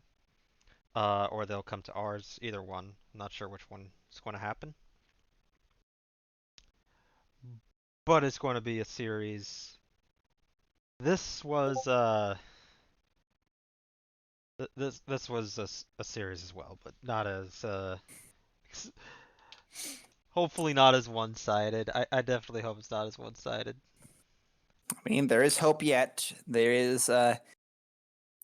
Or they'll come to ours, either one. I'm not sure which one is going to happen. But it's going to be a series. This was this was a series as well, but not as hopefully not as one-sided. I definitely hope it's not as one-sided. I mean, there is hope yet. There is,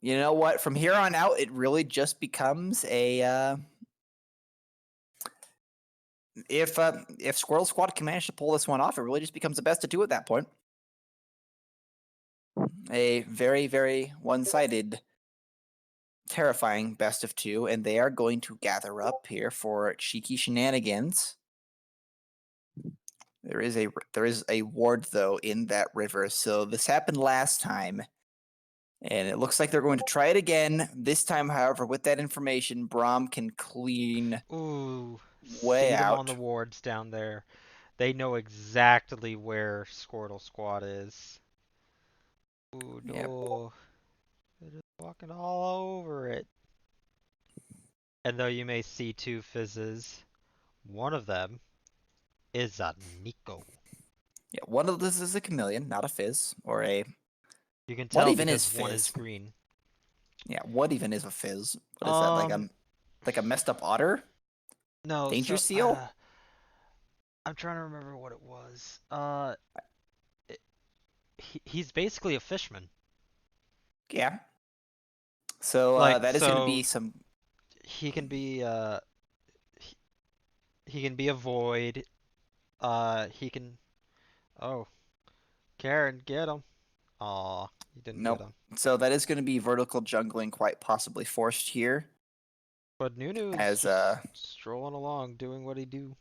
you know what? From here on out, it really just becomes a. If Squirrel Squad can manage to pull this one off, it really just becomes the best of two at that point. A very, very one-sided, terrifying best of two, and they are going to gather up here for cheeky shenanigans. There is a ward though in that river, so this happened last time, and it looks like they're going to try it again. This time, however, with that information, Braum can clean Ooh, way see them on the out. wards down there. They know exactly where Squirtle Squad is. Ooh, Yep. no. They're just walking all over it. And though you may see two fizzes, one of them is a Nico. Yeah, one of this is a chameleon, not a fizz, or a. You can What tell even is because one is fizz? green. Yeah, what even is a fizz? What is that? Um, Like a messed up otter? no, Danger so seal? I'm trying to remember what it was. It, he's basically a fishman. Yeah. So Like, that is going to so be some. he can be he, he can be a void. He can. Oh, Karen, get him. Aw, you didn't get Nope. him. So that is going to be vertical jungling, quite possibly forced here, But Nunu's as just strolling along, doing what he do.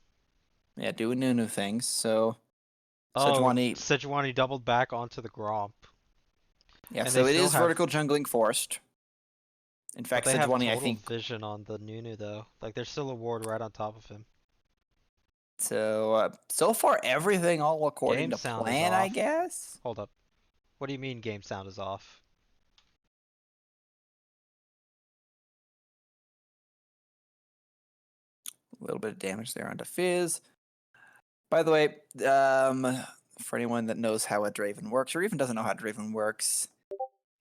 yeah, doing new things. So Oh, Sejuani, Sejuani doubled back onto the Gromp. yeah. And they So it still is have vertical jungling forced. In But fact, they have Sejuani, I total think. vision on the Nunu though. Like there's still a ward right on top of him. So far everything all according Game to sound is plan, I off. guess. Hold up. What do you mean game sound is off? A little bit of damage there onto Fizz. By the way, for anyone that knows how a Draven works, or even doesn't know how Draven works,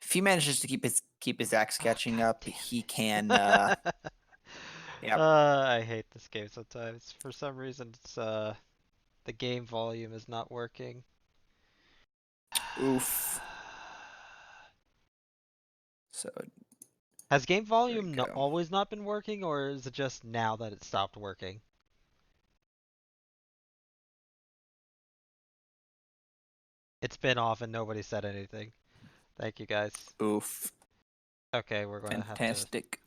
if he manages to keep his axe Oh, catching God up, damn he can. it. Yeah. I hate this game sometimes. For some reason, it's the game volume is not working. Oof. So Has game there we volume no go. always not been working, or is it just now that it stopped working? It's been off and nobody said anything. Thank you guys. Oof. Okay, we're gonna have to. Fantastic.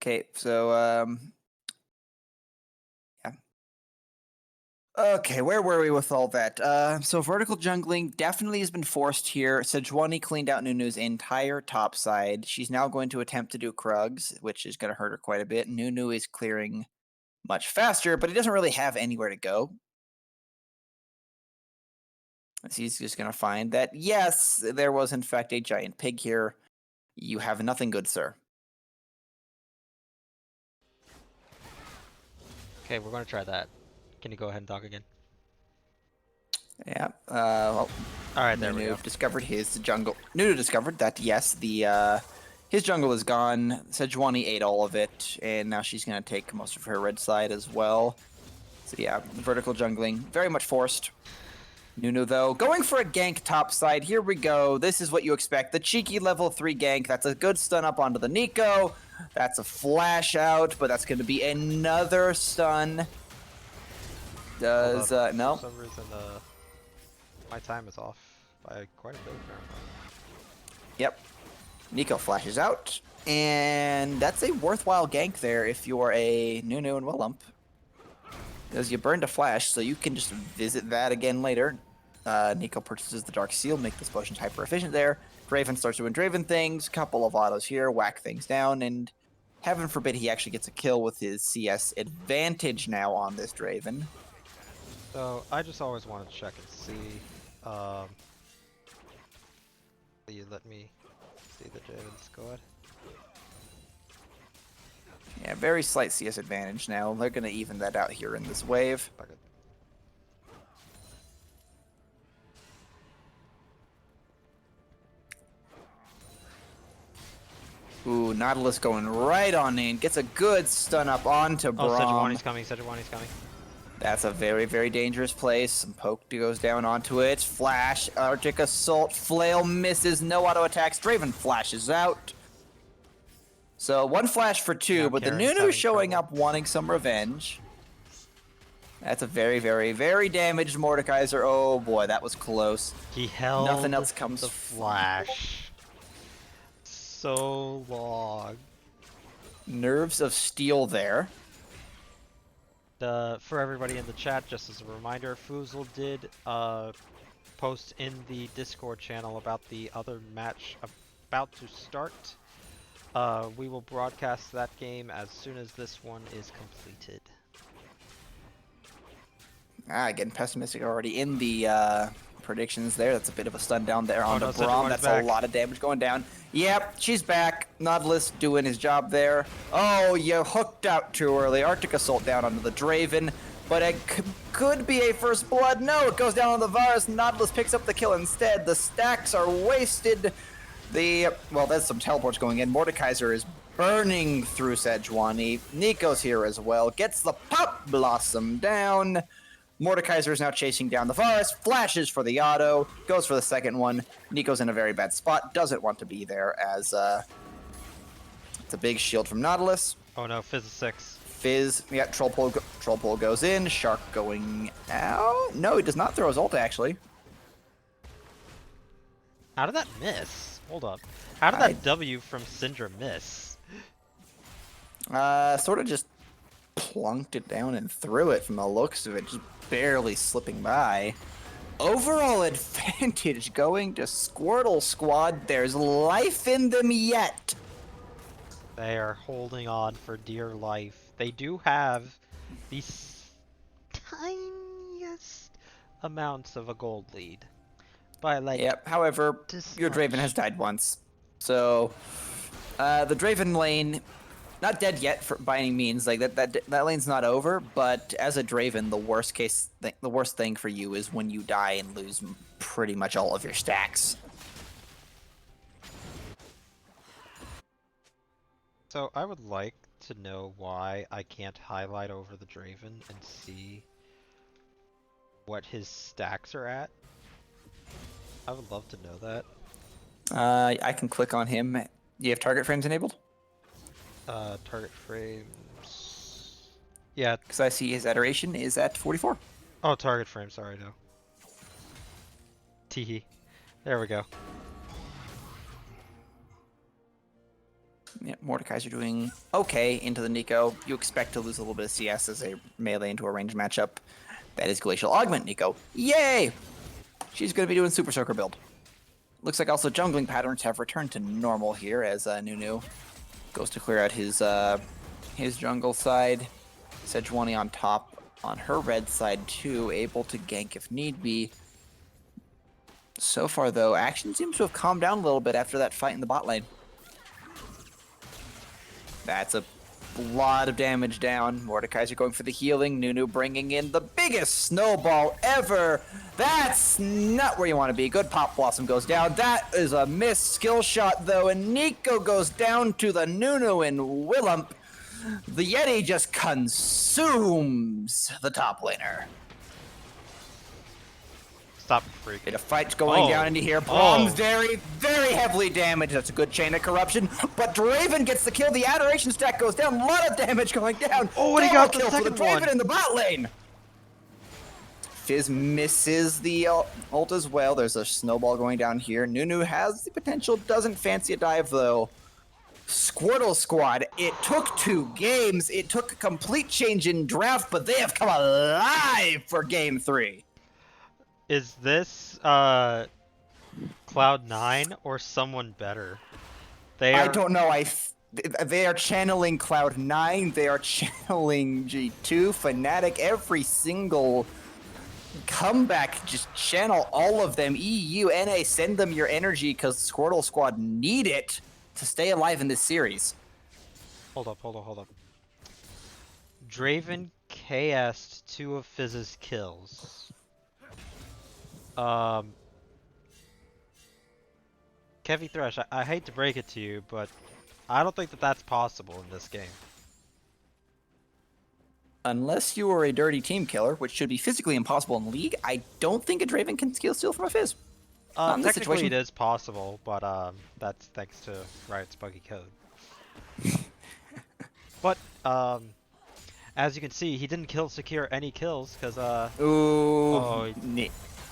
Okay, so yeah. Okay, where were we with all that? So vertical jungling definitely has been forced here. Sejuani cleaned out Nunu's entire top side. She's now going to attempt to do Krugs, which is going to hurt her quite a bit. Nunu is clearing much faster, but he doesn't really have anywhere to go. So he's just going to find that, yes, there was in fact a giant pig here. You have nothing good, sir. Okay, we're gonna try that. Can you go ahead and talk again? Yeah. Well, Alright, there we Nunu go. discovered his jungle. Nunu discovered that yes, his jungle is gone. Sejuani ate all of it, and now she's gonna take most of her red side as well. So yeah, vertical jungling, very much forced. Nunu though, going for a gank top side. Here we go. This is what you expect. The cheeky level 3 gank. That's a good stun up onto the Nico. That's a flash out, but that's gonna be another stun. Does no? For some reason, my time is off by quite a bit apparently. Yep. Nico flashes out, and that's a worthwhile gank there if you're a Nunu and Willump. Because you burned a flash, so you can just visit that again later. Nico purchases the Dark Seal, make this potion hyper efficient there. Draven starts doing Draven things, couple of autos here, whack things down, and heaven forbid he actually gets a kill with his CS advantage now on this Draven. So I just always want to check and see. You let me see the Draven squad. Yeah, very slight CS advantage now. They're going to even that out here in this wave. Bucket. Ooh, Nautilus going right on in. Gets a good stun up onto Oh, Braum. Sejuani's coming. Sejuani's coming. That's a very, very dangerous place. Some poke goes down onto it. Flash, Arctic Assault, Flail misses, no auto attacks. Draven flashes out. So one flash for two, Now but the Karen's Nunu having showing trouble. up wanting some revenge. That's a very, very, very damaged Mordekaiser. Oh boy, that was close. He held Nothing else comes the flash so long. Nerves of steel there. For everybody in the chat, just as a reminder, Foozle did post in the Discord channel about the other match about to start. We will broadcast that game as soon as this one is completed. Getting pessimistic already in the predictions there. That's a bit of a stun down there on the Braum. That's back. a lot of damage going down. Yep, she's back. Nautilus doing his job there. Oh, you hooked out too early. Arctic Assault down onto the Draven, but it could be a first blood. No, it goes down on the Varus. Nautilus picks up the kill instead. The stacks are wasted. Well, there's some teleports going in. Mordekaiser is burning through Sejuani. Nico's here as well. Gets the Pop Blossom down. Mordekaiser is now chasing down the Varus, flashes for the auto, goes for the second one. Nico's in a very bad spot, doesn't want to be there as it's a big shield from Nautilus. Oh no, Fizz is 6. Fizz, yeah, Troll Pole goes in, Shark going out. No, he does not throw his ult actually. How did that miss? Hold up. How did that W from Syndra miss? Sort of just plunked it down and threw it from the looks of it, just barely slipping by. Overall advantage going to Squirtle Squad. There's life in them yet. They are holding on for dear life. They do have the tiniest amounts of a gold lead. By like Yep. However, this your Draven has much. died once. So, the Draven lane, not dead yet by any means. Like that lane's not over. But as a Draven, the worst thing for you is when you die and lose pretty much all of your stacks. So I would like to know why I can't highlight over the Draven and see what his stacks are at. I would love to know that. I can click on him. Do you have target frames enabled? Target frames. Yeah. Because I see his adoration is at 44. Oh, target frame. Sorry, no. Teehee. There we go. Yeah, Mordekaiser doing okay into the Nico. You expect to lose a little bit of CS as a melee into a ranged matchup. That is Glacial Augment Nico. Yay! She's going to be doing Super Soaker build. Looks like also jungling patterns have returned to normal here as Nunu goes to clear out his jungle side. Sejuani on top on her red side too, able to gank if need be. So far though, action seems to have calmed down a little bit after that fight in the bot lane. That's a lot of damage down. Mordekaiser going for the healing. Nunu bringing in the biggest snowball ever. That's not where you want to be. Good Pop Blossom goes down. That is a missed skill shot, though, and Nico goes down to the Nunu and Willump. The Yeti just consumes the top laner. Stop freaking. Bit of fights going down into here. Brom's very, very heavily damaged. That's a good chain of corruption. But Draven gets the kill. The adoration stack goes down. A lot of damage going down. Oh, and he got the kill for the second Draven one. in the bot lane. Fizz misses the ult as well. There's a snowball going down here. Nunu has the potential. Doesn't fancy a dive though. Squirtle Squad. It took 2 games. It took a complete change in draft, but they have come alive for game 3. Is this Cloud9 or someone better? I don't know. They are channeling Cloud9. They are channeling G2, Fnatic, every single comeback. Just channel all of them. EU, NA, send them your energy because Squirtle Squad need it to stay alive in this series. Hold up. Draven KS'd 2 of Fizz's kills. Kevy Thresh, I hate to break it to you, but I don't think that that's possible in this game. Unless you are a dirty team killer, which should be physically impossible in League, I don't think a Draven can steal from a Fizz. Not in this Technically situation. it is possible, but that's thanks to Riot's buggy code. But as you can see, he didn't secure any kills because Ooh,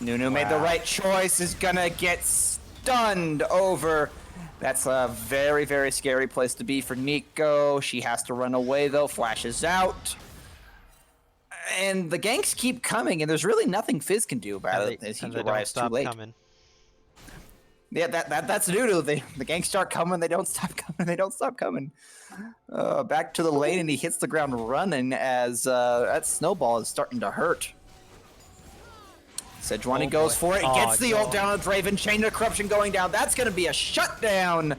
Nunu made the right choice. Is gonna get stunned over. That's a very, very scary place to be for Nico. She has to run away though. Flashes out. And the ganks keep coming, and there's really nothing Fizz can do about it as he arrives too late. Coming. Yeah, that's Nunu. The ganks start coming, they don't stop coming, they don't stop coming. Back to the lane, and he hits the ground running as that snowball is starting to hurt. Sejuani goes for it, gets the ult down on Draven, chain of corruption going down. That's going to be a shutdown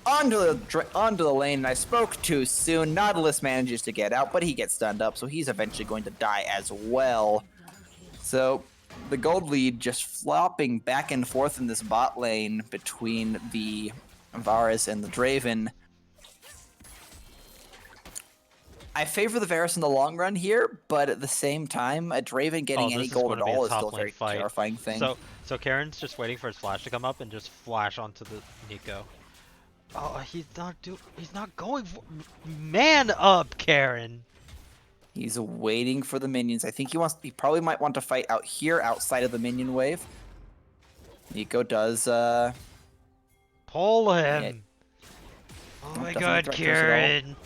onto the lane, and I spoke too soon. Nautilus manages to get out, but he gets stunned up, so he's eventually going to die as well. So the gold lead just flopping back and forth in this bot lane between the Varus and the Draven. I favor the Varus in the long run here, but at the same time, a Draven getting any gold at all is still a very terrifying thing. So Karen's just waiting for his flash to come up and just flash onto the Nico. Oh, he's not going for... Man up, Karen! He's waiting for the minions. I think he probably might want to fight out here outside of the minion wave. Nico does pull him. Yeah. Oh my god, Karen.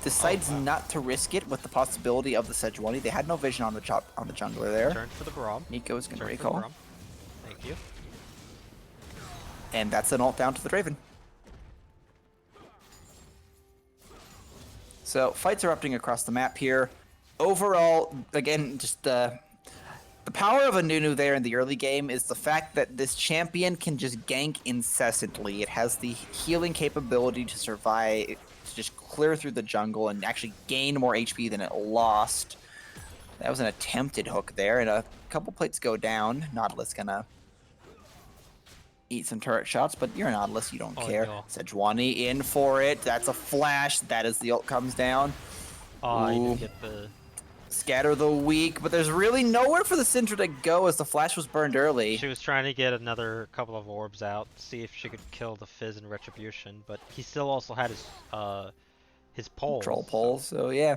The decides wow. not to risk it with the possibility of the Sejuani. They had no vision on the jungler there. Turned for the Braum. Nico is going to Turned for the recall. Braum. Thank you. And that's an ult down to the Draven. So fights erupting across the map here. Overall, again, just the power of a Nunu there in the early game is the fact that this champion can just gank incessantly. It has the healing capability to survive, to just clear through the jungle and actually gain more HP than it lost. That was an attempted hook there, and a couple plates go down. Nautilus gonna eat some turret shots, but you're Nautilus, you don't care. No. Sejuani in for it. That's a flash. That is the ult comes down. Oh, I didn't get the... Scatter the weak, but there's really nowhere for the Syndra to go as the flash was burned early. She was trying to get another couple of orbs out, see if she could kill the Fizz in Retribution, but he still also had his poles. Troll pole, so yeah.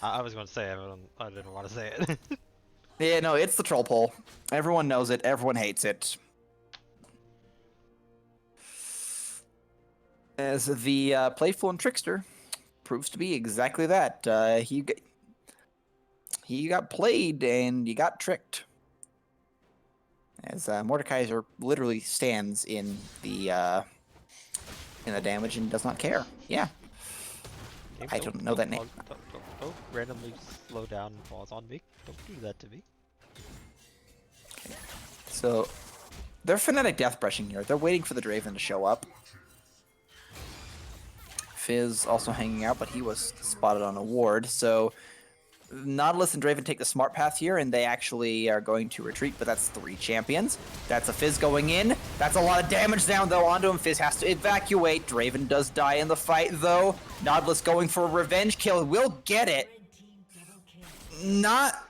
I was going to say it, but I didn't want to say it. Yeah, no, it's the troll pole. Everyone knows it. Everyone hates it. As the playful and trickster proves to be exactly that. He got played and you got tricked. As Mordekaiser literally stands in the damage and does not care. Yeah. I don't know that name. Don't randomly slow down and pause on me. Don't do that to me. Okay. So they're Fnatic death brushing here. They're waiting for the Draven to show up. Fizz also hanging out, but he was spotted on a ward. So Nautilus and Draven take the smart path here, and they actually are going to retreat, but that's 3 champions. That's a Fizz going in. That's a lot of damage down, though, onto him. Fizz has to evacuate. Draven does die in the fight, though. Nautilus going for a revenge kill. Will get it. Not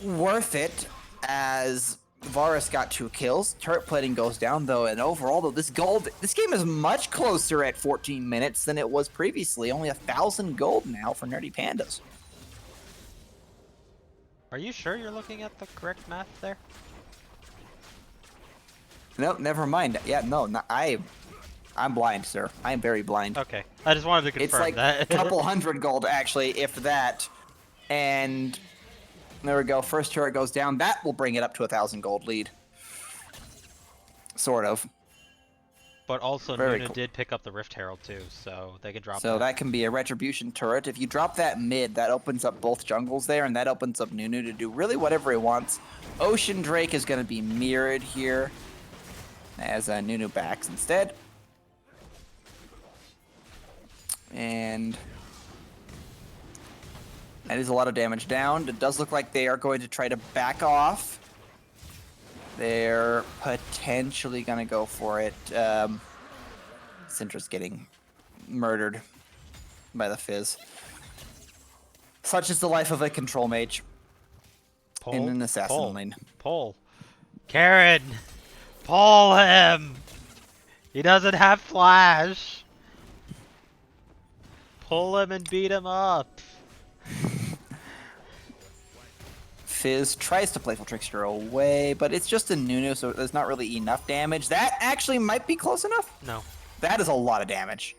worth it, as Varus got 2 kills. Turret plating goes down, though, and overall, though, this game is much closer at 14 minutes than it was previously. Only 1,000 gold now for Nerdy Pandas. Are you sure you're looking at the correct math there? No, never mind. Yeah, no, I'm blind, sir. I am very blind. Okay, I just wanted to confirm it's like that. a couple hundred gold, actually, if that. And there we go. First turret goes down. That will bring it up to 1,000 gold lead. Sort of. But also, Very Nunu cool. did pick up the Rift Herald too, so they can drop So that can be a retribution turret. If you drop that mid, that opens up both jungles there, and that opens up Nunu to do really whatever he wants. Ocean Drake is going to be mirrored here, as Nunu backs instead. And that is a lot of damage down. It does look like they are going to try to back off. They're potentially going to go for it. Syndra's getting murdered by the Fizz. Such is the life of a control mage in an assassin lane. Pull. Karen! Pull him! He doesn't have flash! Pull him and beat him up! Fizz tries to Playful Trickster away, but it's just a Nunu, so there's not really enough damage. That actually might be close enough. No. That is a lot of damage.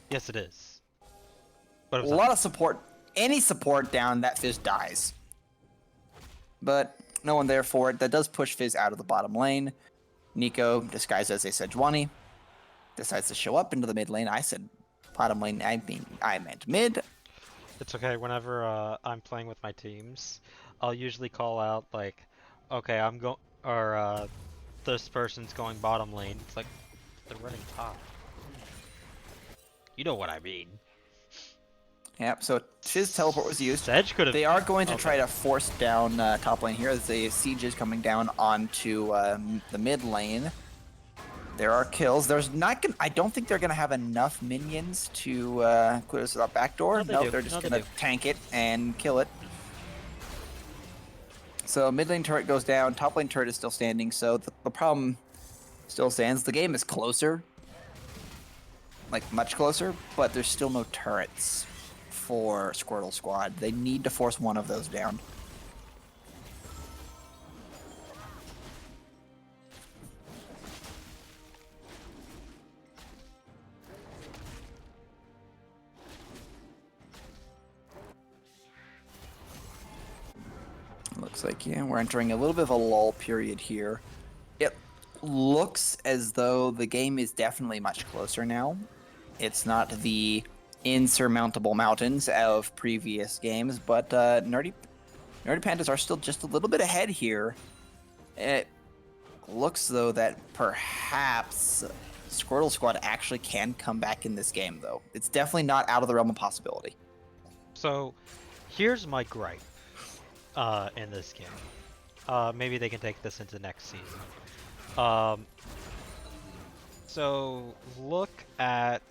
Yes, it is. But it A was lot of support. Any support down, that Fizz dies. But no one there for it. That does push Fizz out of the bottom lane. Nico, disguised as a Sejuani, decides to show up into the mid lane. I said bottom lane. I meant mid. It's okay. Whenever I'm playing with my teams, I'll usually call out like, okay, this person's going bottom lane. It's like they're running top. You know what I mean. Yep, so Fizz teleport was used. Sedge could have. They are going to try to force down top lane here as the siege is coming down onto the mid lane. There are kills. I don't think they're gonna have enough minions to clear this without backdoor. No, They're just gonna tank it and kill it. So mid lane turret goes down. Top lane turret is still standing. So the problem still stands. The game is closer, like much closer, but there's still no turrets for Squirtle squad. They need to force one of those down. Looks like, yeah, we're entering a little bit of a lull period here. It looks as though the game is definitely much closer now. It's not the insurmountable mountains of previous games, but Nerdy Pandas are still just a little bit ahead here. It looks, though, that perhaps Squirtle Squad actually can come back in this game, though. It's definitely not out of the realm of possibility. So, here's my gripe in this game. Maybe they can take this into next season. So, look at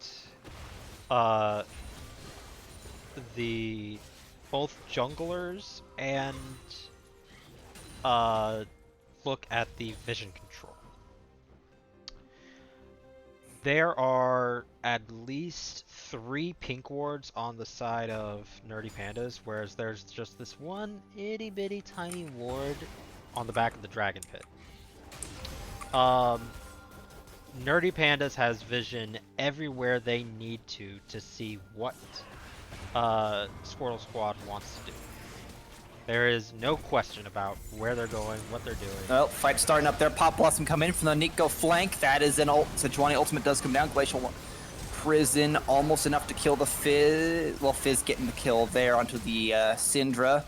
the both junglers and look at the vision control. There are at least 3 pink wards on the side of Nerdy Pandas, whereas there's just this one itty bitty tiny ward on the back of the Dragon Pit. Nerdy Pandas has vision everywhere they need to see what Squirtle Squad wants to do. There is no question about where they're going, what they're doing. Well, fight starting up there. Pop Blossom come in from the Nico flank. That is an ult. Sejuani ultimate does come down. Glacial Prison almost enough to kill the Fizz. Well, Fizz getting the kill there onto the Syndra.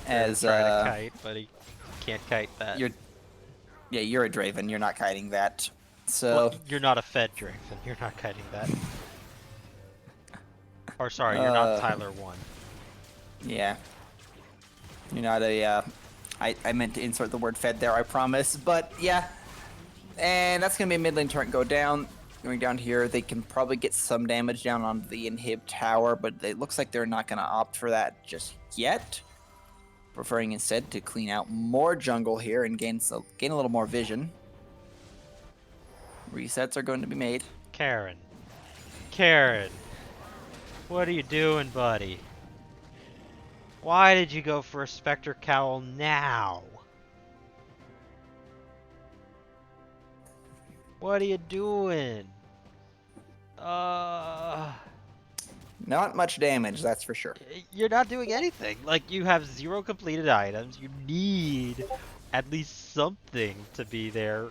As trying to kite, but he can't kite that. You're a Draven. You're not kiting that. So well, you're not a Fed Draven. You're not kiting that. Or sorry, you're not Tyler 1. Yeah. You're not a, I meant to insert the word fed there, I promise. But yeah, and that's going to be a mid lane turret go down. Going down here, they can probably get some damage down on the inhib tower, but it looks like they're not going to opt for that just yet. Preferring instead to clean out more jungle here and gain a little more vision. Resets are going to be made. Karen, what are you doing, buddy? Why did you go for a Spectre Cowl now? What are you doing? Not much damage, that's for sure. You're not doing anything. Like, you have 0 completed items. You need at least something to be there.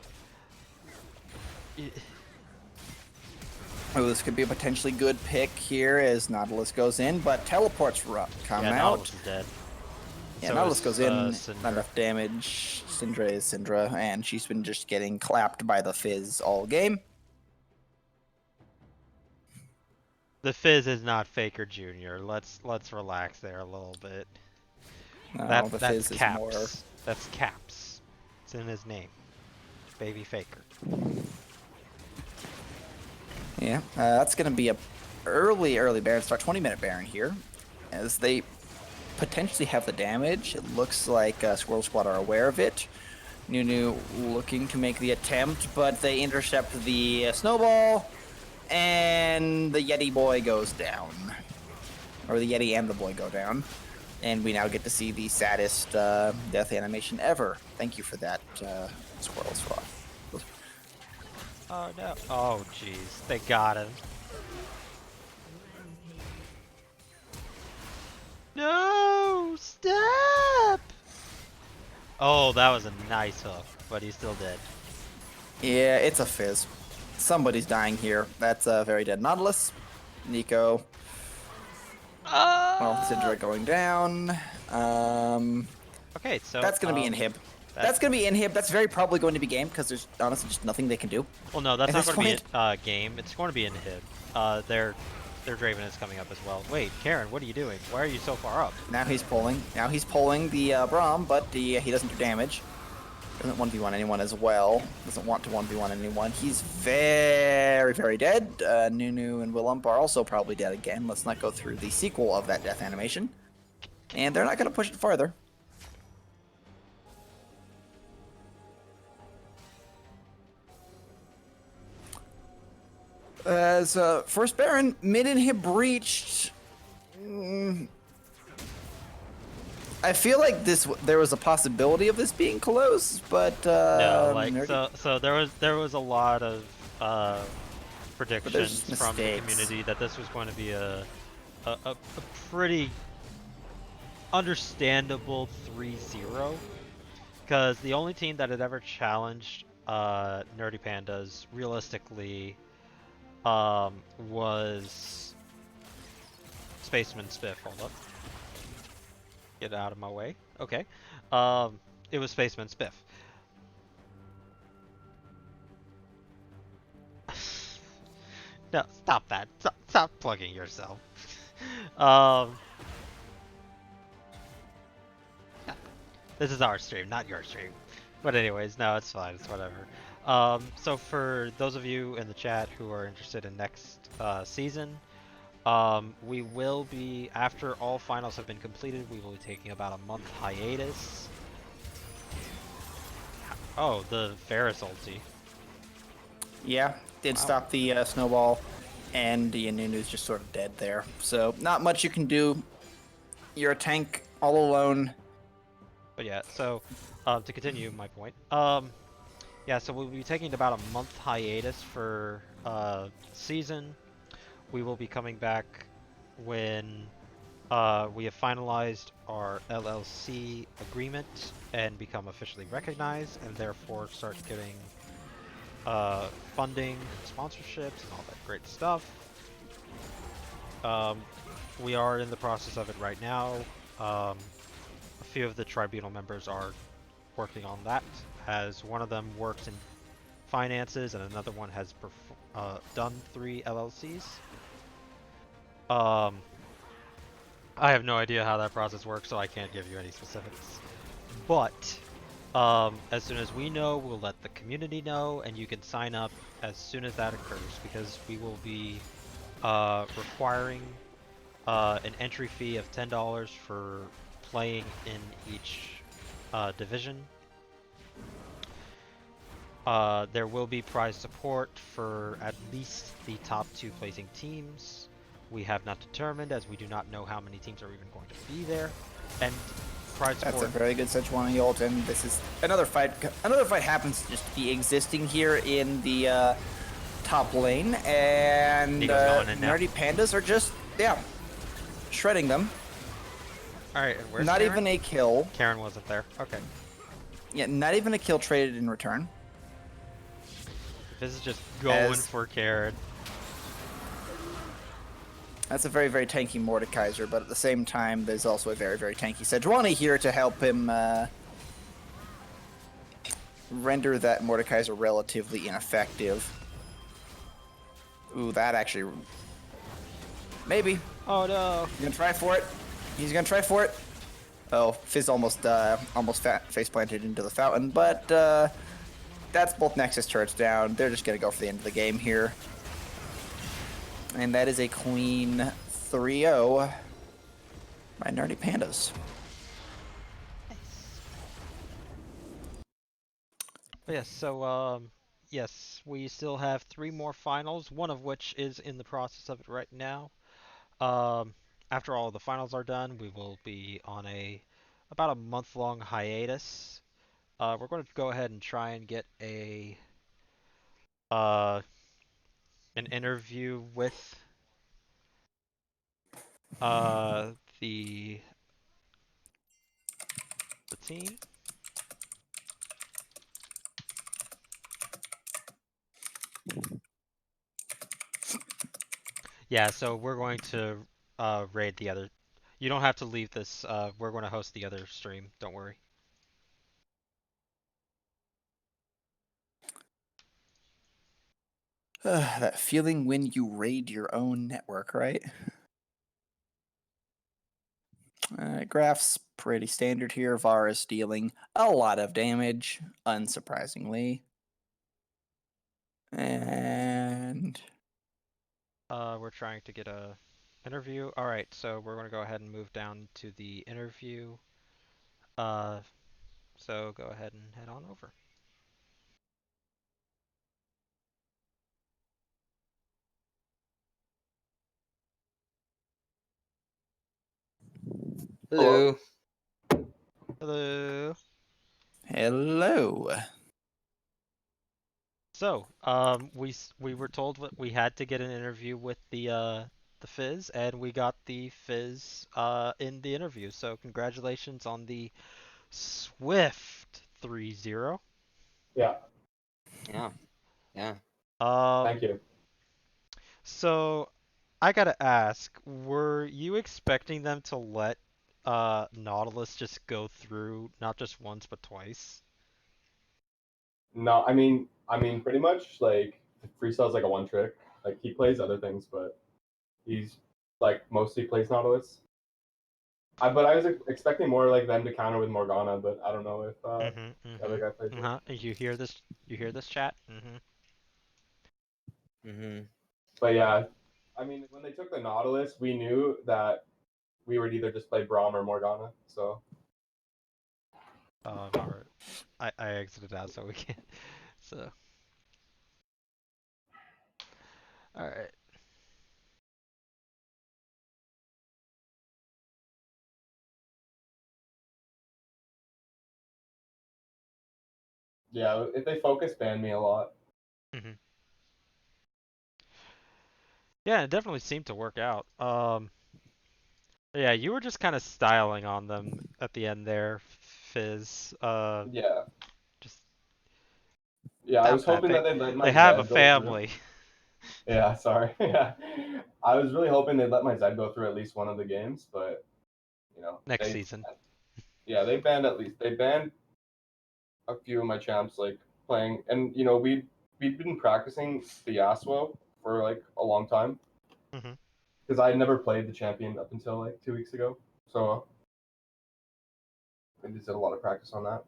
Oh, this could be a potentially good pick here as Nautilus goes in, but teleports come out. Nautilus is dead. Yeah, So Nautilus is, goes in, Syndra. not enough damage. Syndra is Syndra, and she's been just getting clapped by the Fizz all game. The Fizz is not Faker Jr. Let's relax there a little bit. No, the That's Fizz is Caps. more... That's Caps. It's in his name. Baby Faker. Yeah, that's going to be a early Baron start, 20-minute Baron here, as they potentially have the damage. It looks like Squirrel Squad are aware of it. Nunu looking to make the attempt, but they intercept the snowball, and the Yeti boy goes down. Or the Yeti and the boy go down. And we now get to see the saddest death animation ever. Thank you for that, Squirrel Squad. Oh no. Oh jeez. They got him. No! Stop! Oh, that was a nice hook, but he's still dead. Yeah, it's a Fizz. Somebody's dying here. That's very dead. Nautilus. Nico. Well, Syndra going down. Okay, so that's going to be inhib. That's going to be inhib. That's very probably going to be game because there's honestly just nothing they can do. Well, no, that's not going to be game. It's going to be inhib. Their Draven is coming up as well. Wait, Karen, what are you doing? Why are you so far up? Now he's pulling. Now he's pulling the Braum, but he doesn't do damage. Doesn't 1v1 anyone as well. Doesn't want to 1v1 anyone. He's very dead. Nunu and Willump are also probably dead again. Let's not go through the sequel of that death animation. And they're not going to push it farther. As first Baron, mid inhib breached. I feel like there was a possibility of this being close, but no, like so there was a lot of predictions from the community that this was going to be a pretty understandable 3-0, because the only team that had ever challenged Nerdy Pandas realistically was Spaceman Spiff. Hold up. Get out of my way. Okay. It was Spaceman Spiff. No, stop that. Stop plugging yourself. um, this is our stream, not your stream. But anyways, no, it's fine. It's whatever. So for those of you in the chat who are interested in next season, we will be, after all finals have been completed, we will be taking about a month hiatus. Oh, the Ferris ulti. Yeah, did Wow. stop the snowball, and the Nunu's just sort of dead there. So not much you can do. You're a tank all alone. But yeah, so to continue my point, yeah, so we'll be taking about a month hiatus for season. We will be coming back when we have finalized our LLC agreement and become officially recognized, and therefore start getting funding, sponsorships, and all that great stuff. We are in the process of it right now. A few of the tribunal members are working on that, as one of them works in finances and another one has done 3 LLCs. I have no idea how that process works, so I can't give you any specifics. But as soon as we know, we'll let the community know, and you can sign up as soon as that occurs, because we will be requiring an entry fee of $10 for playing in each division. There will be prize support for at least the top 2 placing teams. We have not determined, as we do not know how many teams are even going to be there. And prize That's support. a very good Sejuani ult, and this is another fight. Another fight happens to just be existing here in the top lane, and Nerdy Pandas are just shredding them. All right, and where's Not Karen? even a kill. Karen wasn't there. Okay. Yeah, not even a kill traded in return. This is just going for Karen. That's a very, very tanky Mordekaiser, but at the same time, there's also a very, very tanky Sejuani here to help him render that Mordekaiser relatively ineffective. Ooh, that actually... Maybe. Oh no. He's gonna try for it. He's gonna try for it. Oh, Fizz almost face planted into the fountain, but that's both Nexus turrets down. They're just gonna go for the end of the game here. And that is a clean 3-0 by Nerdy Pandas. Yes, so yes, we still have 3 more finals, one of which is in the process of it right now. After all the finals are done, we will be on about a month-long hiatus. We're going to go ahead and try and get uh, an interview with uh, the team. Yeah, so we're going to raid the other. You don't have to leave this. We're going to host the other stream. Don't worry. That feeling when you raid your own network, right? Graph's pretty standard here. Varus dealing a lot of damage, unsurprisingly. And we're trying to get a interview. All right, so we're going to go ahead and move down to the interview. So go ahead and head on over. Hello. Hello. hello. So, we were told that we had to get an interview with the the Fizz, and we got the Fizz in the interview. So congratulations on the Swift 3-0. Yeah, Yeah. Yeah. thank you. So I gotta ask, were you expecting them to let Nautilus just go through not just once but twice? No, pretty much like freestyle's like a one trick. Like he plays other things, but he's like mostly plays Nautilus. But I was expecting more like them to counter with Morgana, but I don't know if the other guy plays it. You hear this? You hear this, chat? But yeah, when they took the Nautilus, we knew that we would either just play Braum or Morgana. So Alright. I exited out so we can't. So, alright. yeah, if they focus ban me a lot. Yeah, it definitely seemed to work out. Yeah, you were just kind of styling on them at the end there, Fizz. Yeah, Just yeah. I was not bad. hoping that they'd let They my have a Zed go through. family. Yeah, sorry. Yeah, I was really hoping they'd let my Zed go through at least one of the games, but Next season. yeah, they banned a few of my champs like playing, and we'd been practicing the Yasuo for like a long time because I had never played the champion up until like 2 weeks ago, so I just did a lot of practice on that.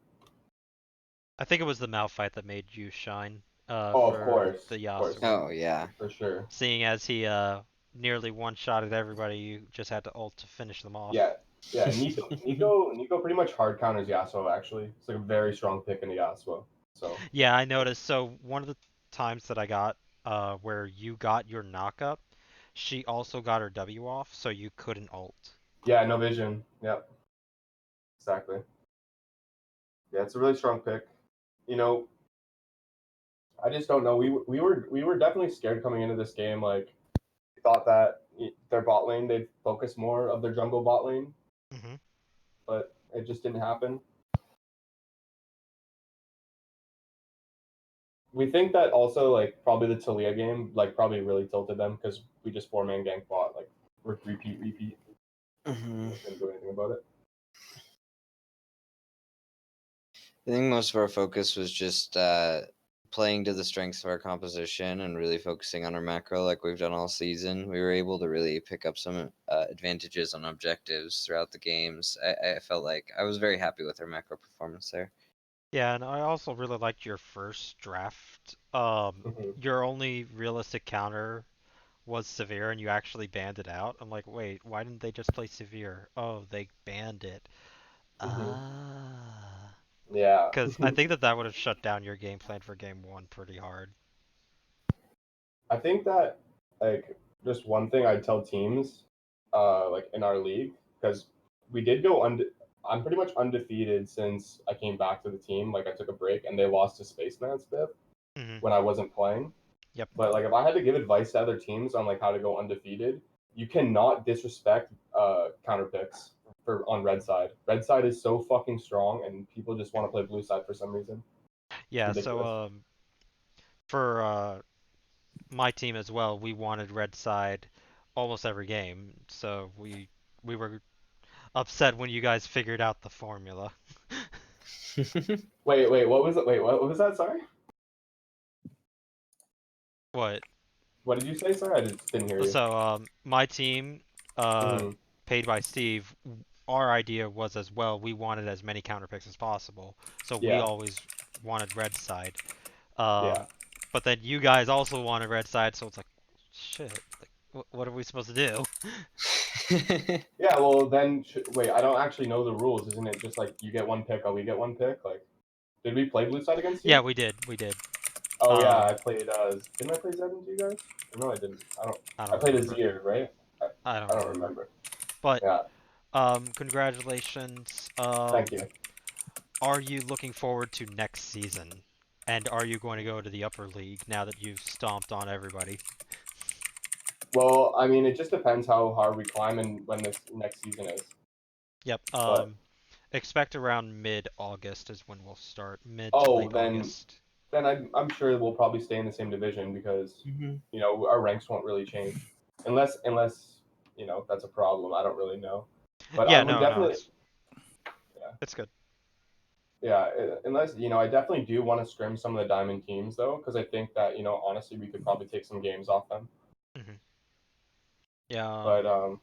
I think it was the Malphite that made you shine Oh, for the of course, Yasuo. Oh, yeah. for sure. Seeing as he nearly one-shotted everybody, you just had to ult to finish them off. Yeah, yeah. Nico pretty much hard counters Yasuo. Actually, it's like a very strong pick in the Yasuo. So Yeah, I noticed. So one of the times that I got where you got your knockup, she also got her W off, so you couldn't ult. yeah, no vision. Yep, exactly. Yeah, it's a really strong pick. You know, I just don't know. We were definitely scared coming into this game. Like, we thought that their bot lane they'd focus more of their jungle bot lane, but it just didn't happen. We think that also like probably the Talia game like probably really tilted them because we just 4-man gank bot like repeat. Couldn't do anything about it. I think most of our focus was just playing to the strengths of our composition and really focusing on our macro like we've done all season. We were able to really pick up some advantages on objectives throughout the games. I felt like I was very happy with our macro performance there. Yeah, and I also really liked your first draft. Your only realistic counter was Severe, and you actually banned it out. I'm like, wait, why didn't they just play Severe? Oh, they banned it. Ah. Yeah. Because I think that would have shut down your game plan for game one pretty hard. I think that like just one thing I'd tell teams, like in our league, because we did go I'm pretty much undefeated since I came back to the team. Like I took a break and they lost to Spaceman Spiff when I wasn't playing. Yep. But like if I had to give advice to other teams on like how to go undefeated, you cannot disrespect counter picks on red side. Red side is so fucking strong and people just want to play blue side for some reason. Yeah, Ridiculous. so for my team as well, we wanted red side almost every game. So we were upset when you guys figured out the formula. Wait, what was it? Wait, what was that? Sorry. What? What did you say? Sorry, I just didn't hear you. So my team, Mhm. paid by Steve, our idea was as well. We wanted as many counter picks as possible, so we Yeah, always wanted red side. yeah. But then you guys also wanted red side, so it's like, shit. Like, what are we supposed to do? Yeah, well then, wait, I don't actually know the rules. Isn't it just like you get one pick, or we get one pick? Like, did we play blue side against Yeah, you? we did. We did. Oh yeah, I played. Didn't I play Zed to you guys? No, I didn't. I I don't played remember. Azir, right? I I don't don't remember. remember. But Yeah, congratulations. thank you. Are you looking forward to next season? And are you going to go to the upper league now that you've stomped on everybody? Well, I mean, it just depends how hard we climb and when this next season is. Yep. But Expect around mid-August is when we'll start. Mid to oh, late August. then I'm sure we'll probably stay in the same division because you know our ranks won't really change, unless you know that's a problem. I don't really know, but I Yeah, would no, definitely it's good. yeah, unless you know I definitely do want to scrim some of the diamond teams though because I think that you know honestly we could probably take some games off them. Hmm. Yeah. But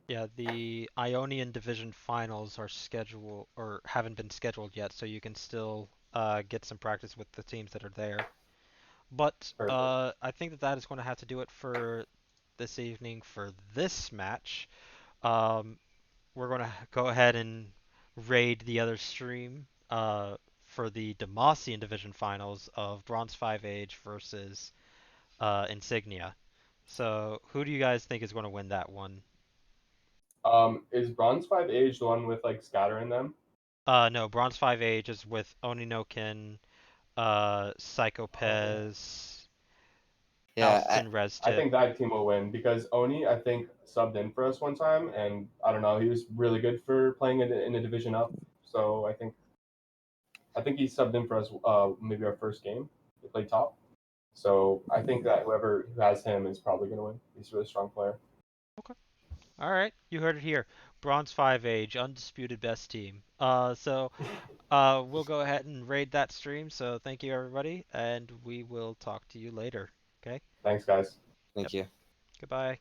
Yeah, the Ionian Division finals are scheduled or haven't been scheduled yet, so you can still get some practice with the teams that are there. But perfect. I think that that is going to have to do it for this evening for this match. Um, we're going to go ahead and raid the other stream for the Demacian Division finals of Bronze 5 Age versus Insignia. So, who do you guys think is going to win that one? Is Bronze 5 Age the one with like scatter in them? No, Bronze 5 Age is with Oninokin, Oh yeah. Psychopez, Yeah, Alston I Restip. think that team will win because Oni, I think, subbed in for us one time, and I don't know, he was really good for playing in a division up. So I think he subbed in for us maybe our first game. He played top. So I think that whoever has him is probably going to win. He's a really strong player. Okay. All right, you heard it here. Bronze 5 Age, undisputed best team. We'll go ahead and raid that stream. So thank you everybody, and we will talk to you later. Okay? Thanks, guys. Yep. thank you. Goodbye.